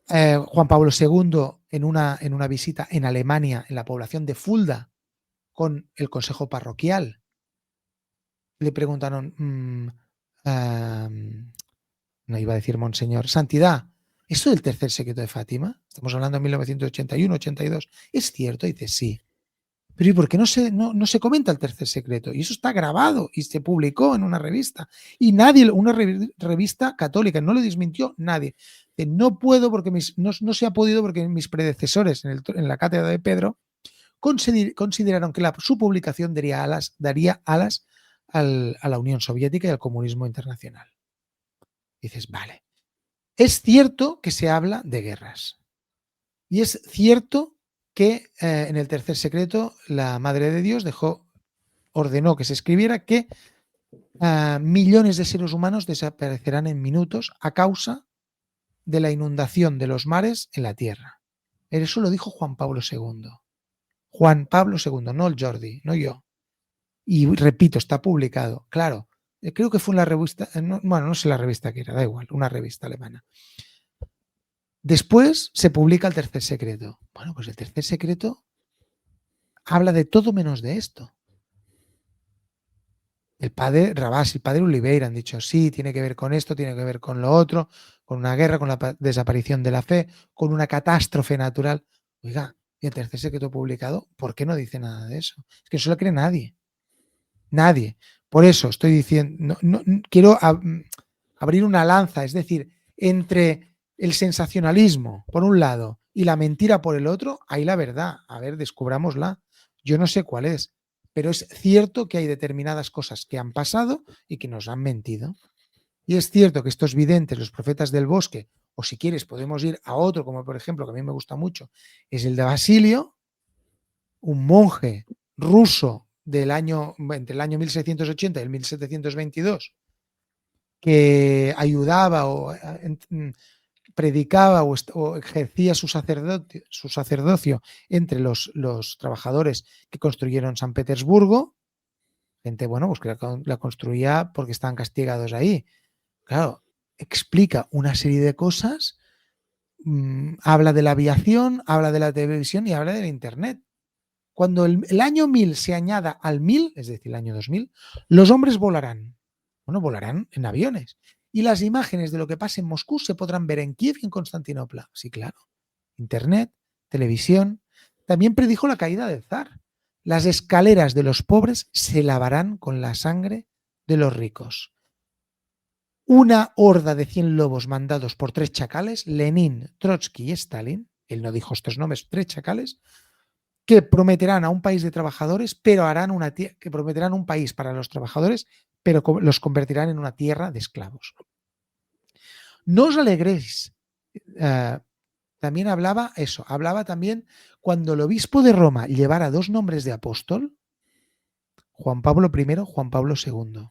Juan Pablo II, en una visita en Alemania, en la población de Fulda, con el consejo parroquial, le preguntaron, no iba a decir Monseñor, Santidad, ¿esto del tercer secreto de Fátima? Estamos hablando de 1981, 82. ¿Es cierto? Y dice, sí. Pero ¿y por qué no se comenta el tercer secreto? Y eso está grabado y se publicó en una revista. Y nadie, una revista católica, no lo desmintió nadie. No puedo porque no se ha podido porque mis predecesores en la cátedra de Pedro consideraron que su publicación daría alas a la Unión Soviética y al comunismo internacional. Y dices, vale. Es cierto que se habla de guerras. Y es cierto que en el tercer secreto la Madre de Dios ordenó que se escribiera que millones de seres humanos desaparecerán en minutos a causa de la inundación de los mares en la tierra. Eso lo dijo Juan Pablo II. Juan Pablo II, no el Jordi, no yo. Y repito, está publicado. Claro, creo que fue en la revista, bueno, no sé la revista que era, da igual, una revista alemana. Después se publica el tercer secreto. Bueno, pues el tercer secreto habla de todo menos de esto. El padre Rabás y el padre Oliveira han dicho, sí, tiene que ver con esto, tiene que ver con lo otro, con una guerra, con la desaparición de la fe, con una catástrofe natural. Oiga, y el tercer secreto publicado, ¿por qué no dice nada de eso? Es que eso lo cree nadie. Nadie. Por eso estoy diciendo, quiero abrir una lanza, es decir, entre el sensacionalismo por un lado y la mentira por el otro, hay la verdad. A ver, descubrámosla. Yo no sé cuál es, pero es cierto que hay determinadas cosas que han pasado y que nos han mentido. Y es cierto que estos videntes, los profetas del bosque, o si quieres podemos ir a otro, como por ejemplo, que a mí me gusta mucho, es el de Basilio, un monje ruso entre el año 1680 y el 1722, que ayudaba o predicaba o ejercía su sacerdocio entre los trabajadores que construyeron San Petersburgo, gente, bueno, pues que la construía porque estaban castigados ahí. Claro, explica una serie de cosas, habla de la aviación, habla de la televisión y habla del Internet. Cuando el año 1000 se añada al 1000, es decir, el año 2000, los hombres volarán. Bueno, volarán en aviones. Y las imágenes de lo que pasa en Moscú se podrán ver en Kiev y en Constantinopla. Sí, claro. Internet, televisión. También predijo la caída del zar. Las escaleras de los pobres se lavarán con la sangre de los ricos. Una horda de 100 lobos mandados por 3 chacales, Lenin, Trotsky y Stalin, él no dijo estos nombres, 3 chacales, que prometerán a un país de trabajadores, pero que prometerán un país para los trabajadores, pero los convertirán en una tierra de esclavos. No os alegréis. También hablaba también cuando el obispo de Roma llevara 2 nombres de apóstol, Juan Pablo I, Juan Pablo II.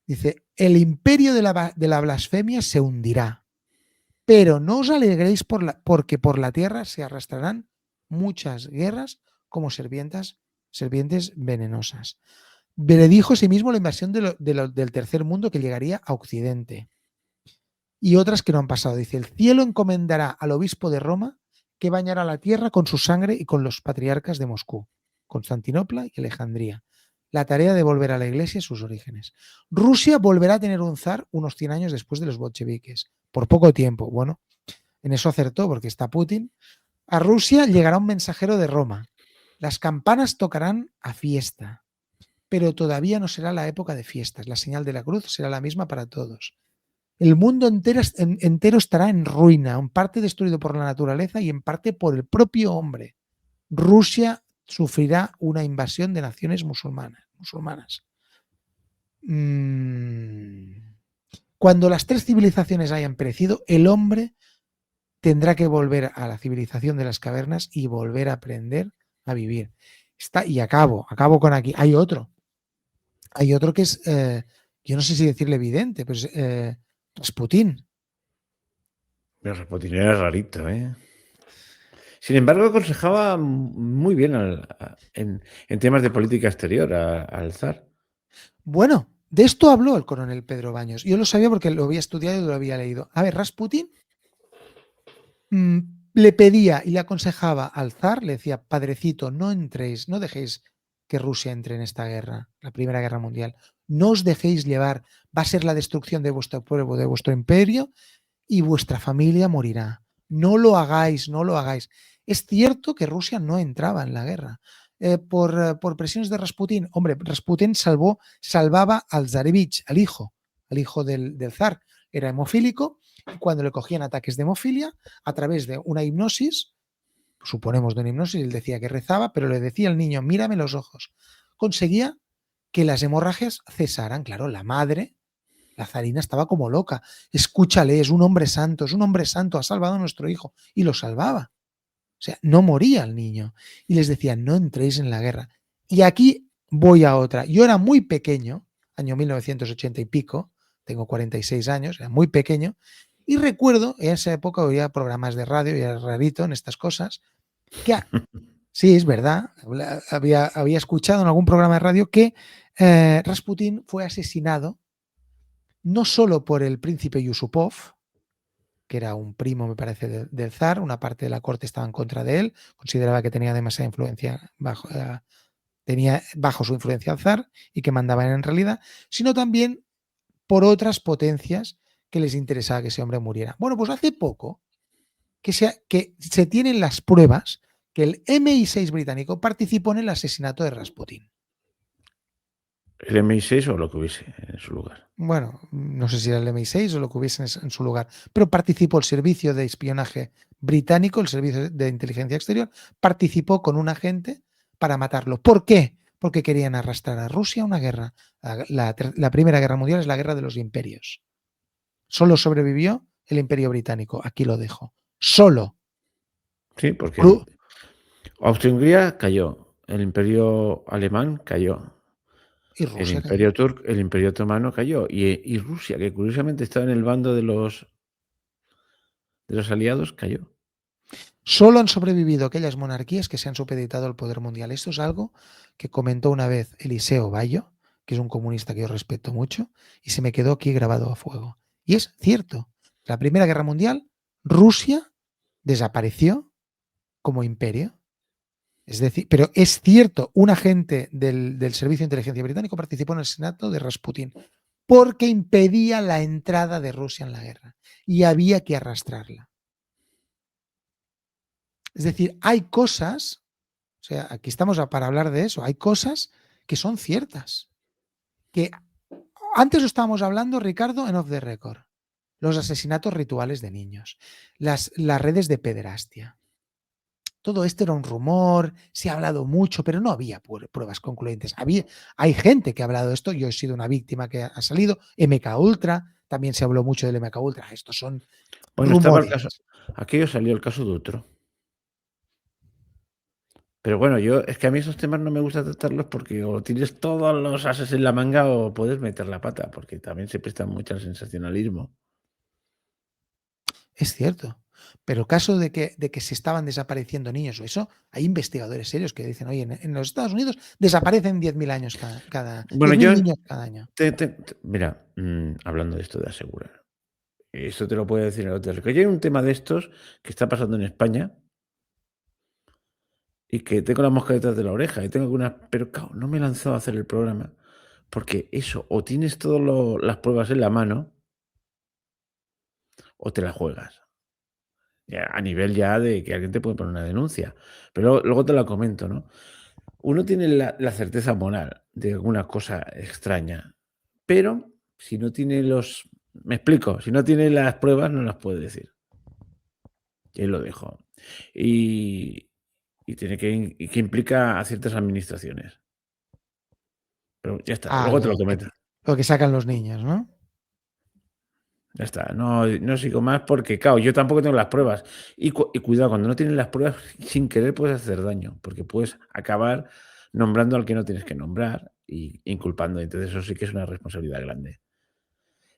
Dice, el imperio de la blasfemia se hundirá, pero no os alegréis porque por la tierra se arrastrarán muchas guerras como serpientes venenosas. Predijo asimismo la invasión del tercer mundo que llegaría a Occidente. Y otras que no han pasado. Dice, el cielo encomendará al obispo de Roma que bañará la tierra con su sangre y con los patriarcas de Moscú, Constantinopla y Alejandría. La tarea de volver a la iglesia a sus orígenes. Rusia volverá a tener un zar unos 100 años después de los bolcheviques. Por poco tiempo. Bueno, en eso acertó porque está Putin. A Rusia llegará un mensajero de Roma. Las campanas tocarán a fiesta, pero todavía no será la época de fiestas. La señal de la cruz será la misma para todos. El mundo entero estará en ruina, en parte destruido por la naturaleza y en parte por el propio hombre. Rusia sufrirá una invasión de naciones musulmanas. Cuando las 3 civilizaciones hayan perecido, el hombre tendrá que volver a la civilización de las cavernas y volver a aprender a vivir. Y acabo con aquí. Hay otro que es, yo no sé si decirle evidente, pero es Rasputín. Pero Rasputín era rarito, ¿eh? Sin embargo, aconsejaba muy bien en temas de política exterior al zar. Bueno, de esto habló el coronel Pedro Baños. Yo lo sabía porque lo había estudiado y lo había leído. A ver, Rasputín le pedía y le aconsejaba al zar, le decía, padrecito, no entréis, no dejéis que Rusia entre en esta guerra, la Primera Guerra Mundial. No os dejéis llevar, va a ser la destrucción de vuestro pueblo, de vuestro imperio y vuestra familia morirá. No lo hagáis, no lo hagáis. Es cierto que Rusia no entraba en la guerra. Por presiones de Rasputín. Hombre, Rasputín salvaba al Zarevich, al hijo del zar. Era hemofílico y cuando le cogían ataques de hemofilia, a través de una hipnosis, suponemos de una hipnosis, él decía que rezaba, pero le decía al niño, mírame los ojos. Conseguía que las hemorragias cesaran. Claro, la madre, la zarina, estaba como loca. Escúchale, es un hombre santo, ha salvado a nuestro hijo. Y lo salvaba. O sea, no moría el niño. Y les decía, no entréis en la guerra. Y aquí voy a otra. Yo era muy pequeño, año 1980 y pico, tengo 46 años, era muy pequeño, y recuerdo, en esa época oía programas de radio, y era rarito en estas cosas, que sí, es verdad, había escuchado en algún programa de radio que Rasputín fue asesinado no solo por el príncipe Yusupov, que era un primo, me parece, del zar, una parte de la corte estaba en contra de él, consideraba que tenía demasiada influencia tenía bajo su influencia al zar y que mandaban en realidad, sino también por otras potencias que les interesaba que ese hombre muriera. Bueno, pues hace poco que se tienen las pruebas que el MI6 británico participó en el asesinato de Rasputín. ¿El MI6 o lo que hubiese en su lugar? Bueno, no sé si era el MI6 o lo que hubiese en su lugar, pero participó el servicio de espionaje británico, el servicio de inteligencia exterior, participó con un agente para matarlo. ¿Por qué? Porque querían arrastrar a Rusia a una guerra. La Primera Guerra Mundial es la guerra de los imperios. Solo sobrevivió el imperio británico. Aquí lo dejo. Solo. Sí, porque Austria-Hungría cayó. el imperio alemán cayó. Y El Rusia cayó. imperio turco, el imperio otomano cayó. Y Rusia, que curiosamente estaba en el bando de los aliados, cayó. Solo han sobrevivido aquellas monarquías que se han supeditado al poder mundial. Esto es algo que comentó una vez Eliseo Bayo, que es un comunista que yo respeto mucho, y se me quedó aquí grabado a fuego. Y es cierto. La Primera Guerra Mundial, Rusia desapareció como imperio. Es decir, pero es cierto, un agente del Servicio de Inteligencia Británico participó en el asesinato de Rasputín porque impedía la entrada de Rusia en la guerra y había que arrastrarla. Es decir, hay cosas, o sea, aquí estamos para hablar de eso, hay cosas que son ciertas. Que antes lo estábamos hablando, Ricardo, en Off the Record. Los asesinatos rituales de niños, las redes de pederastia. Todo esto era un rumor, se ha hablado mucho, pero no había pruebas concluyentes. Hay gente que ha hablado de esto, yo he sido una víctima que ha salido, MK Ultra, también se habló mucho del MK Ultra, estos son Bueno, estaba el rumores. caso, aquello salió el caso de Utro. Pero bueno, es que a mí esos temas no me gusta tratarlos porque o tienes todos los ases en la manga o puedes meter la pata, porque también se presta mucho al sensacionalismo. Es cierto. Pero caso de que se estaban desapareciendo niños o eso, hay investigadores serios que dicen, oye, en los Estados Unidos desaparecen 10.000 años Bueno, 10.000 niños cada año. mira, hablando de esto de asegurar, esto te lo puede decir el otro. Que hay un tema de estos que está pasando en España y que tengo la mosca detrás de la oreja y tengo algunas, pero claro, no me he lanzado a hacer el programa porque eso, o tienes todas las pruebas en la mano o te la juegas. Ya, a nivel ya de que alguien te puede poner una denuncia. Pero luego te la comento, ¿no? Uno tiene la certeza moral de alguna cosa extraña, pero si no tiene me explico, si no tiene las pruebas no las puede decir. Y ahí lo dejo. Y, y que implica a ciertas administraciones. Pero ya está, Ah, luego te lo comento. lo que sacan los niños, ¿no? Ya está, no sigo más porque, claro, yo tampoco tengo las pruebas. Y cuidado, cuando no tienes las pruebas, sin querer puedes hacer daño, porque puedes acabar nombrando al que no tienes que nombrar y inculpando. Entonces, eso sí que es una responsabilidad grande.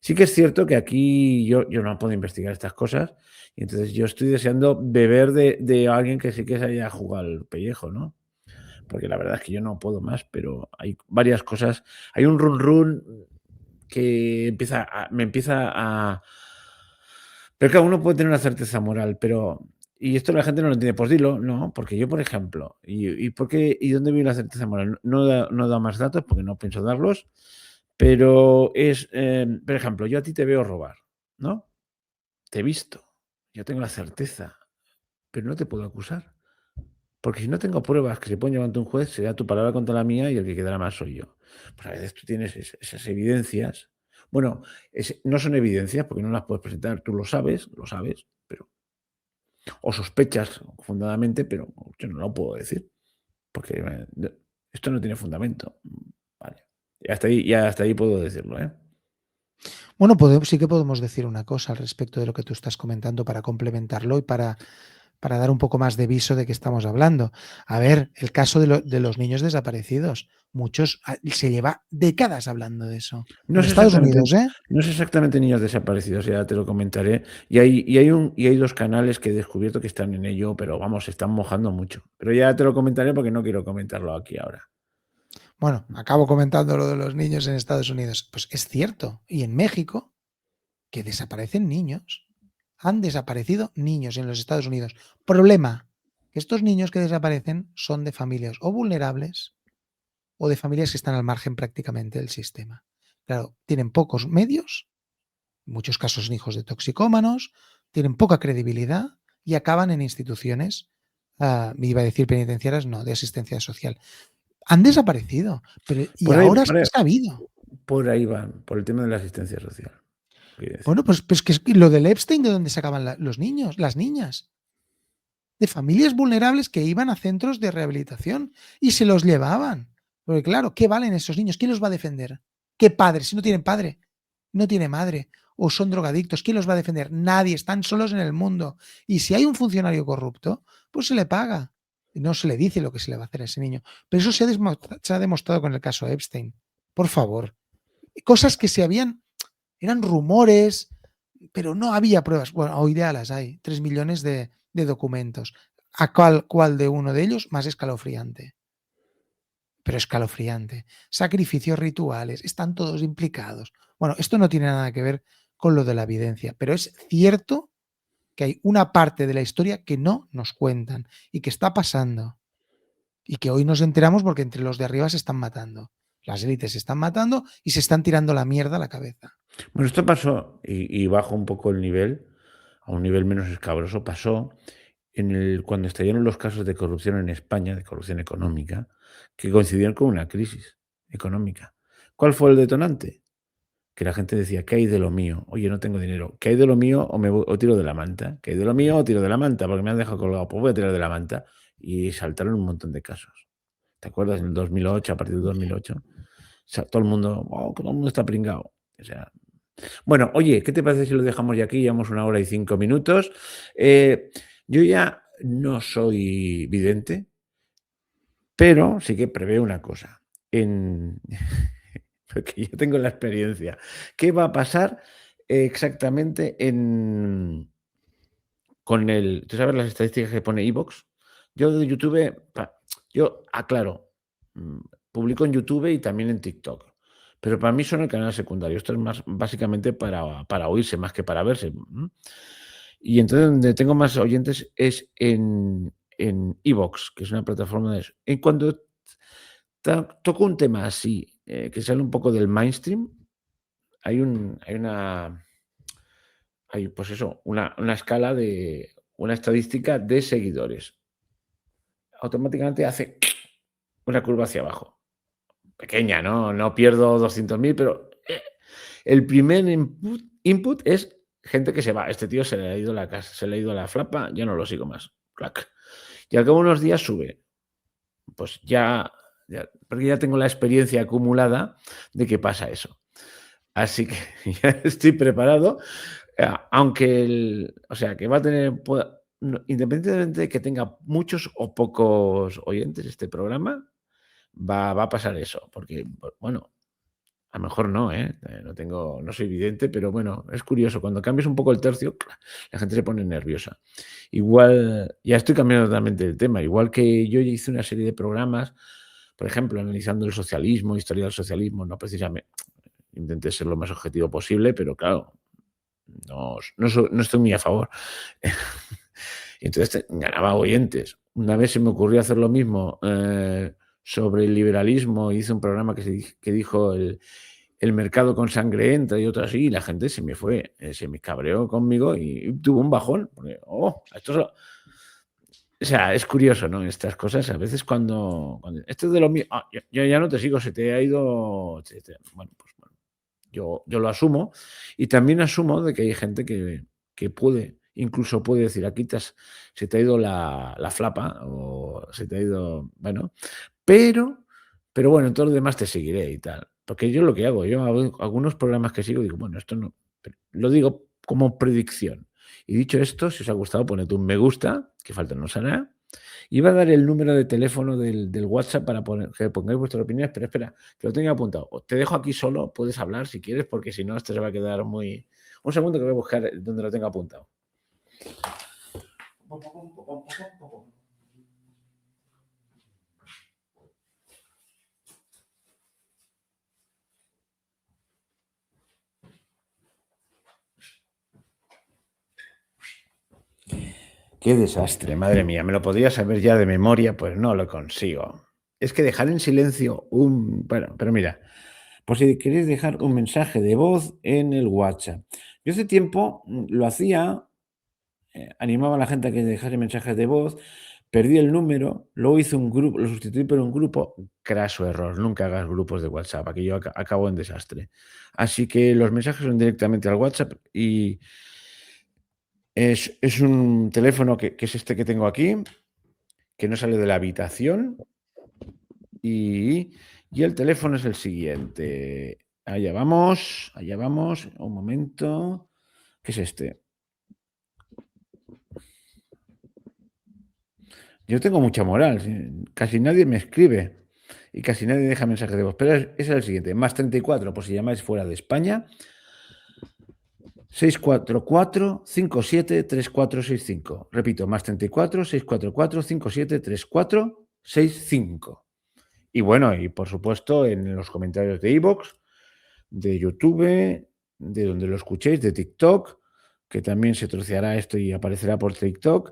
Sí que es cierto que aquí yo no puedo investigar estas cosas, y entonces yo estoy deseando beber de alguien que sí que se haya jugado el pellejo, ¿no? Porque la verdad es que yo no puedo más, pero hay varias cosas. Hay un run run que me empieza a. Pero cada uno puede tener una certeza moral, pero. Y esto la gente no lo entiende. Pues dilo, no, porque yo, por ejemplo, ¿y por qué y dónde viene la certeza moral? No da más datos porque no pienso darlos, pero por ejemplo, yo a ti te veo robar, ¿no? Te he visto, yo tengo la certeza, pero no te puedo acusar. Porque si no tengo pruebas que se pueden llevar ante un juez, será tu palabra contra la mía y el que quedará mal soy yo. Pues a veces tú tienes esas evidencias. Bueno, no son evidencias porque no las puedes presentar. Tú lo sabes, pero o sospechas fundadamente, pero yo no lo puedo decir porque esto no tiene fundamento. Vale. Y hasta ahí puedo decirlo, ¿eh? Bueno, sí que podemos decir una cosa al respecto de lo que tú estás comentando para complementarlo y para dar un poco más de viso de qué estamos hablando. A ver, el caso de los niños desaparecidos. Muchos, se lleva décadas hablando de eso. No En es Estados exactamente, Unidos, ¿eh? no es exactamente niños desaparecidos, ya te lo comentaré. Y hay dos canales que he descubierto que están en ello, pero vamos, se están mojando mucho. Pero ya te lo comentaré porque no quiero comentarlo aquí ahora. Bueno, acabo comentando lo de los niños en Estados Unidos. Pues es cierto. Y en México, que desaparecen niños. Han desaparecido niños en los Estados Unidos. Problema, que estos niños que desaparecen son de familias o vulnerables o de familias que están al margen prácticamente del sistema. Claro, tienen pocos medios, en muchos casos son hijos de toxicómanos, tienen poca credibilidad y acaban en instituciones, iba a decir penitenciarias, no, de asistencia social. Han desaparecido, pero y Por ahí, ahora se por ahí, ha sabido. por ahí van, por el tema de la asistencia social. Quiero decir. Bueno, pues que es que lo del Epstein, ¿de dónde sacaban los niños, las niñas? De familias vulnerables que iban a centros de rehabilitación y se los llevaban. Porque claro, ¿qué valen esos niños? ¿Quién los va a defender? ¿Qué padre? Si no tienen padre, no tiene madre, o son drogadictos, ¿quién los va a defender? Nadie, están solos en el mundo. Y si hay un funcionario corrupto, pues se le paga. no se le dice lo que se le va a hacer a ese niño. Pero eso se ha demostrado con el caso Epstein. Por favor. Cosas que eran rumores, pero no había pruebas. Bueno, hoy día las hay. 3 millones de documentos. ¿A cuál de uno de ellos más escalofriante? Pero escalofriante. Sacrificios rituales, están todos implicados. Bueno, esto no tiene nada que ver con lo de la evidencia, pero es cierto que hay una parte de la historia que no nos cuentan y que está pasando. Y que hoy nos enteramos porque entre los de arriba se están matando. Las élites se están matando y se están tirando la mierda a la cabeza. Bueno, esto pasó, y bajo un poco el nivel, a un nivel menos escabroso, pasó cuando estallaron los casos de corrupción en España, de corrupción económica, que coincidieron con una crisis económica. ¿Cuál fue el detonante? Que la gente decía, ¿qué hay de lo mío? Oye, no tengo dinero. ¿Qué hay de lo mío o tiro de la manta? ¿Qué hay de lo mío o tiro de la manta? Porque me han dejado colgado. Pues voy a tirar de la manta. Y saltaron un montón de casos. ¿Te acuerdas? En el 2008, a partir de 2008, todo el mundo, todo el mundo está pringado. O sea, bueno, oye, ¿qué te parece si lo dejamos ya aquí? Llevamos 1 hora y 5 minutos. Yo ya no soy vidente, pero sí que preveo una cosa. Porque yo tengo la experiencia. ¿Qué va a pasar exactamente ¿tú sabes las estadísticas que pone iVoox? Yo de YouTube, yo aclaro, publico en YouTube y también en TikTok. Pero para mí son el canal secundario. Esto es más básicamente para oírse más que para verse. Y entonces donde tengo más oyentes es en iVoox, que es una plataforma de eso. En cuando toco un tema así, que sale un poco del mainstream, hay un hay una hay, pues eso, una escala de una estadística de seguidores. Automáticamente hace una curva hacia abajo. Pequeña, ¿no? No pierdo 200.000, pero el primer input es gente que se va. Este tío se le ha ido la casa, se le ha ido la flapa, ya no lo sigo más. Clac. Y al cabo de unos días sube. Pues porque ya tengo la experiencia acumulada de que pasa eso. Así que ya estoy preparado, aunque o sea, que va a tener, independientemente de que tenga muchos o pocos oyentes este programa, va a pasar eso, porque, bueno, a lo mejor no, ¿eh? No soy vidente, pero bueno, es curioso, cuando cambias un poco el tercio, la gente se pone nerviosa. Igual, ya estoy cambiando totalmente el tema, igual que yo ya hice una serie de programas, por ejemplo, analizando el socialismo, historia del socialismo, no precisamente, intenté ser lo más objetivo posible, pero claro, no estoy muy a favor. Y entonces ganaba oyentes. Una vez se me ocurrió hacer lo mismo sobre el liberalismo, hice un programa que dijo el mercado con sangre entra y otro así, y la gente se me fue, se me cabreó conmigo y tuvo un bajón. Porque, o sea, es curioso, ¿no? Estas cosas, a veces cuando esto es de lo mío, yo ya no te sigo, se te ha ido, bueno, pues bueno, yo lo asumo y también asumo de que hay gente que incluso puede decir, aquí se te ha ido la flapa o se te ha ido, bueno, pero, pero bueno, en todo lo demás te seguiré y tal. Porque yo lo que hago, yo hago algunos programas que sigo, digo, bueno, esto no, lo digo como predicción. Y dicho esto, si os ha gustado, poned un me gusta, que falta no hará. Y va a dar el número de teléfono del WhatsApp para que pongáis vuestras opiniones, pero espera, que lo tenga apuntado. Te dejo aquí solo, puedes hablar si quieres, porque si no, esto se va a quedar muy... Un segundo que voy a buscar donde lo tenga apuntado. Qué desastre, madre mía. Me lo podría saber ya de memoria, pues no lo consigo. Es que dejar en silencio Bueno, pero mira, por si queréis dejar un mensaje de voz en el WhatsApp. Yo hace tiempo lo hacía, animaba a la gente a que dejase mensajes de voz, perdí el número, luego hice un grupo, lo sustituí por un grupo, craso error, nunca hagas grupos de WhatsApp, aquí yo acabo en desastre. Así que los mensajes son directamente al WhatsApp y es un teléfono que es este que tengo aquí, que no sale de la habitación y el teléfono es el siguiente. Allá vamos, un momento. ¿Qué es este? Yo tengo mucha moral, casi nadie me escribe y casi nadie deja mensaje de voz, pero es el siguiente, más 34, por si llamáis fuera de España, 644-573465. Repito, más 34-644-573465. Y bueno, y por supuesto en los comentarios de iVoox, de YouTube, de donde lo escuchéis, de TikTok, que también se troceará esto y aparecerá por TikTok,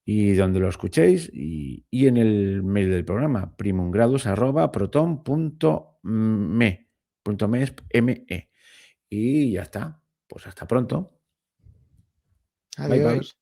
y donde lo escuchéis, y en el mail del programa, primumgrados@proton.me. Y ya está. Pues hasta pronto. Bye, bye. Adiós.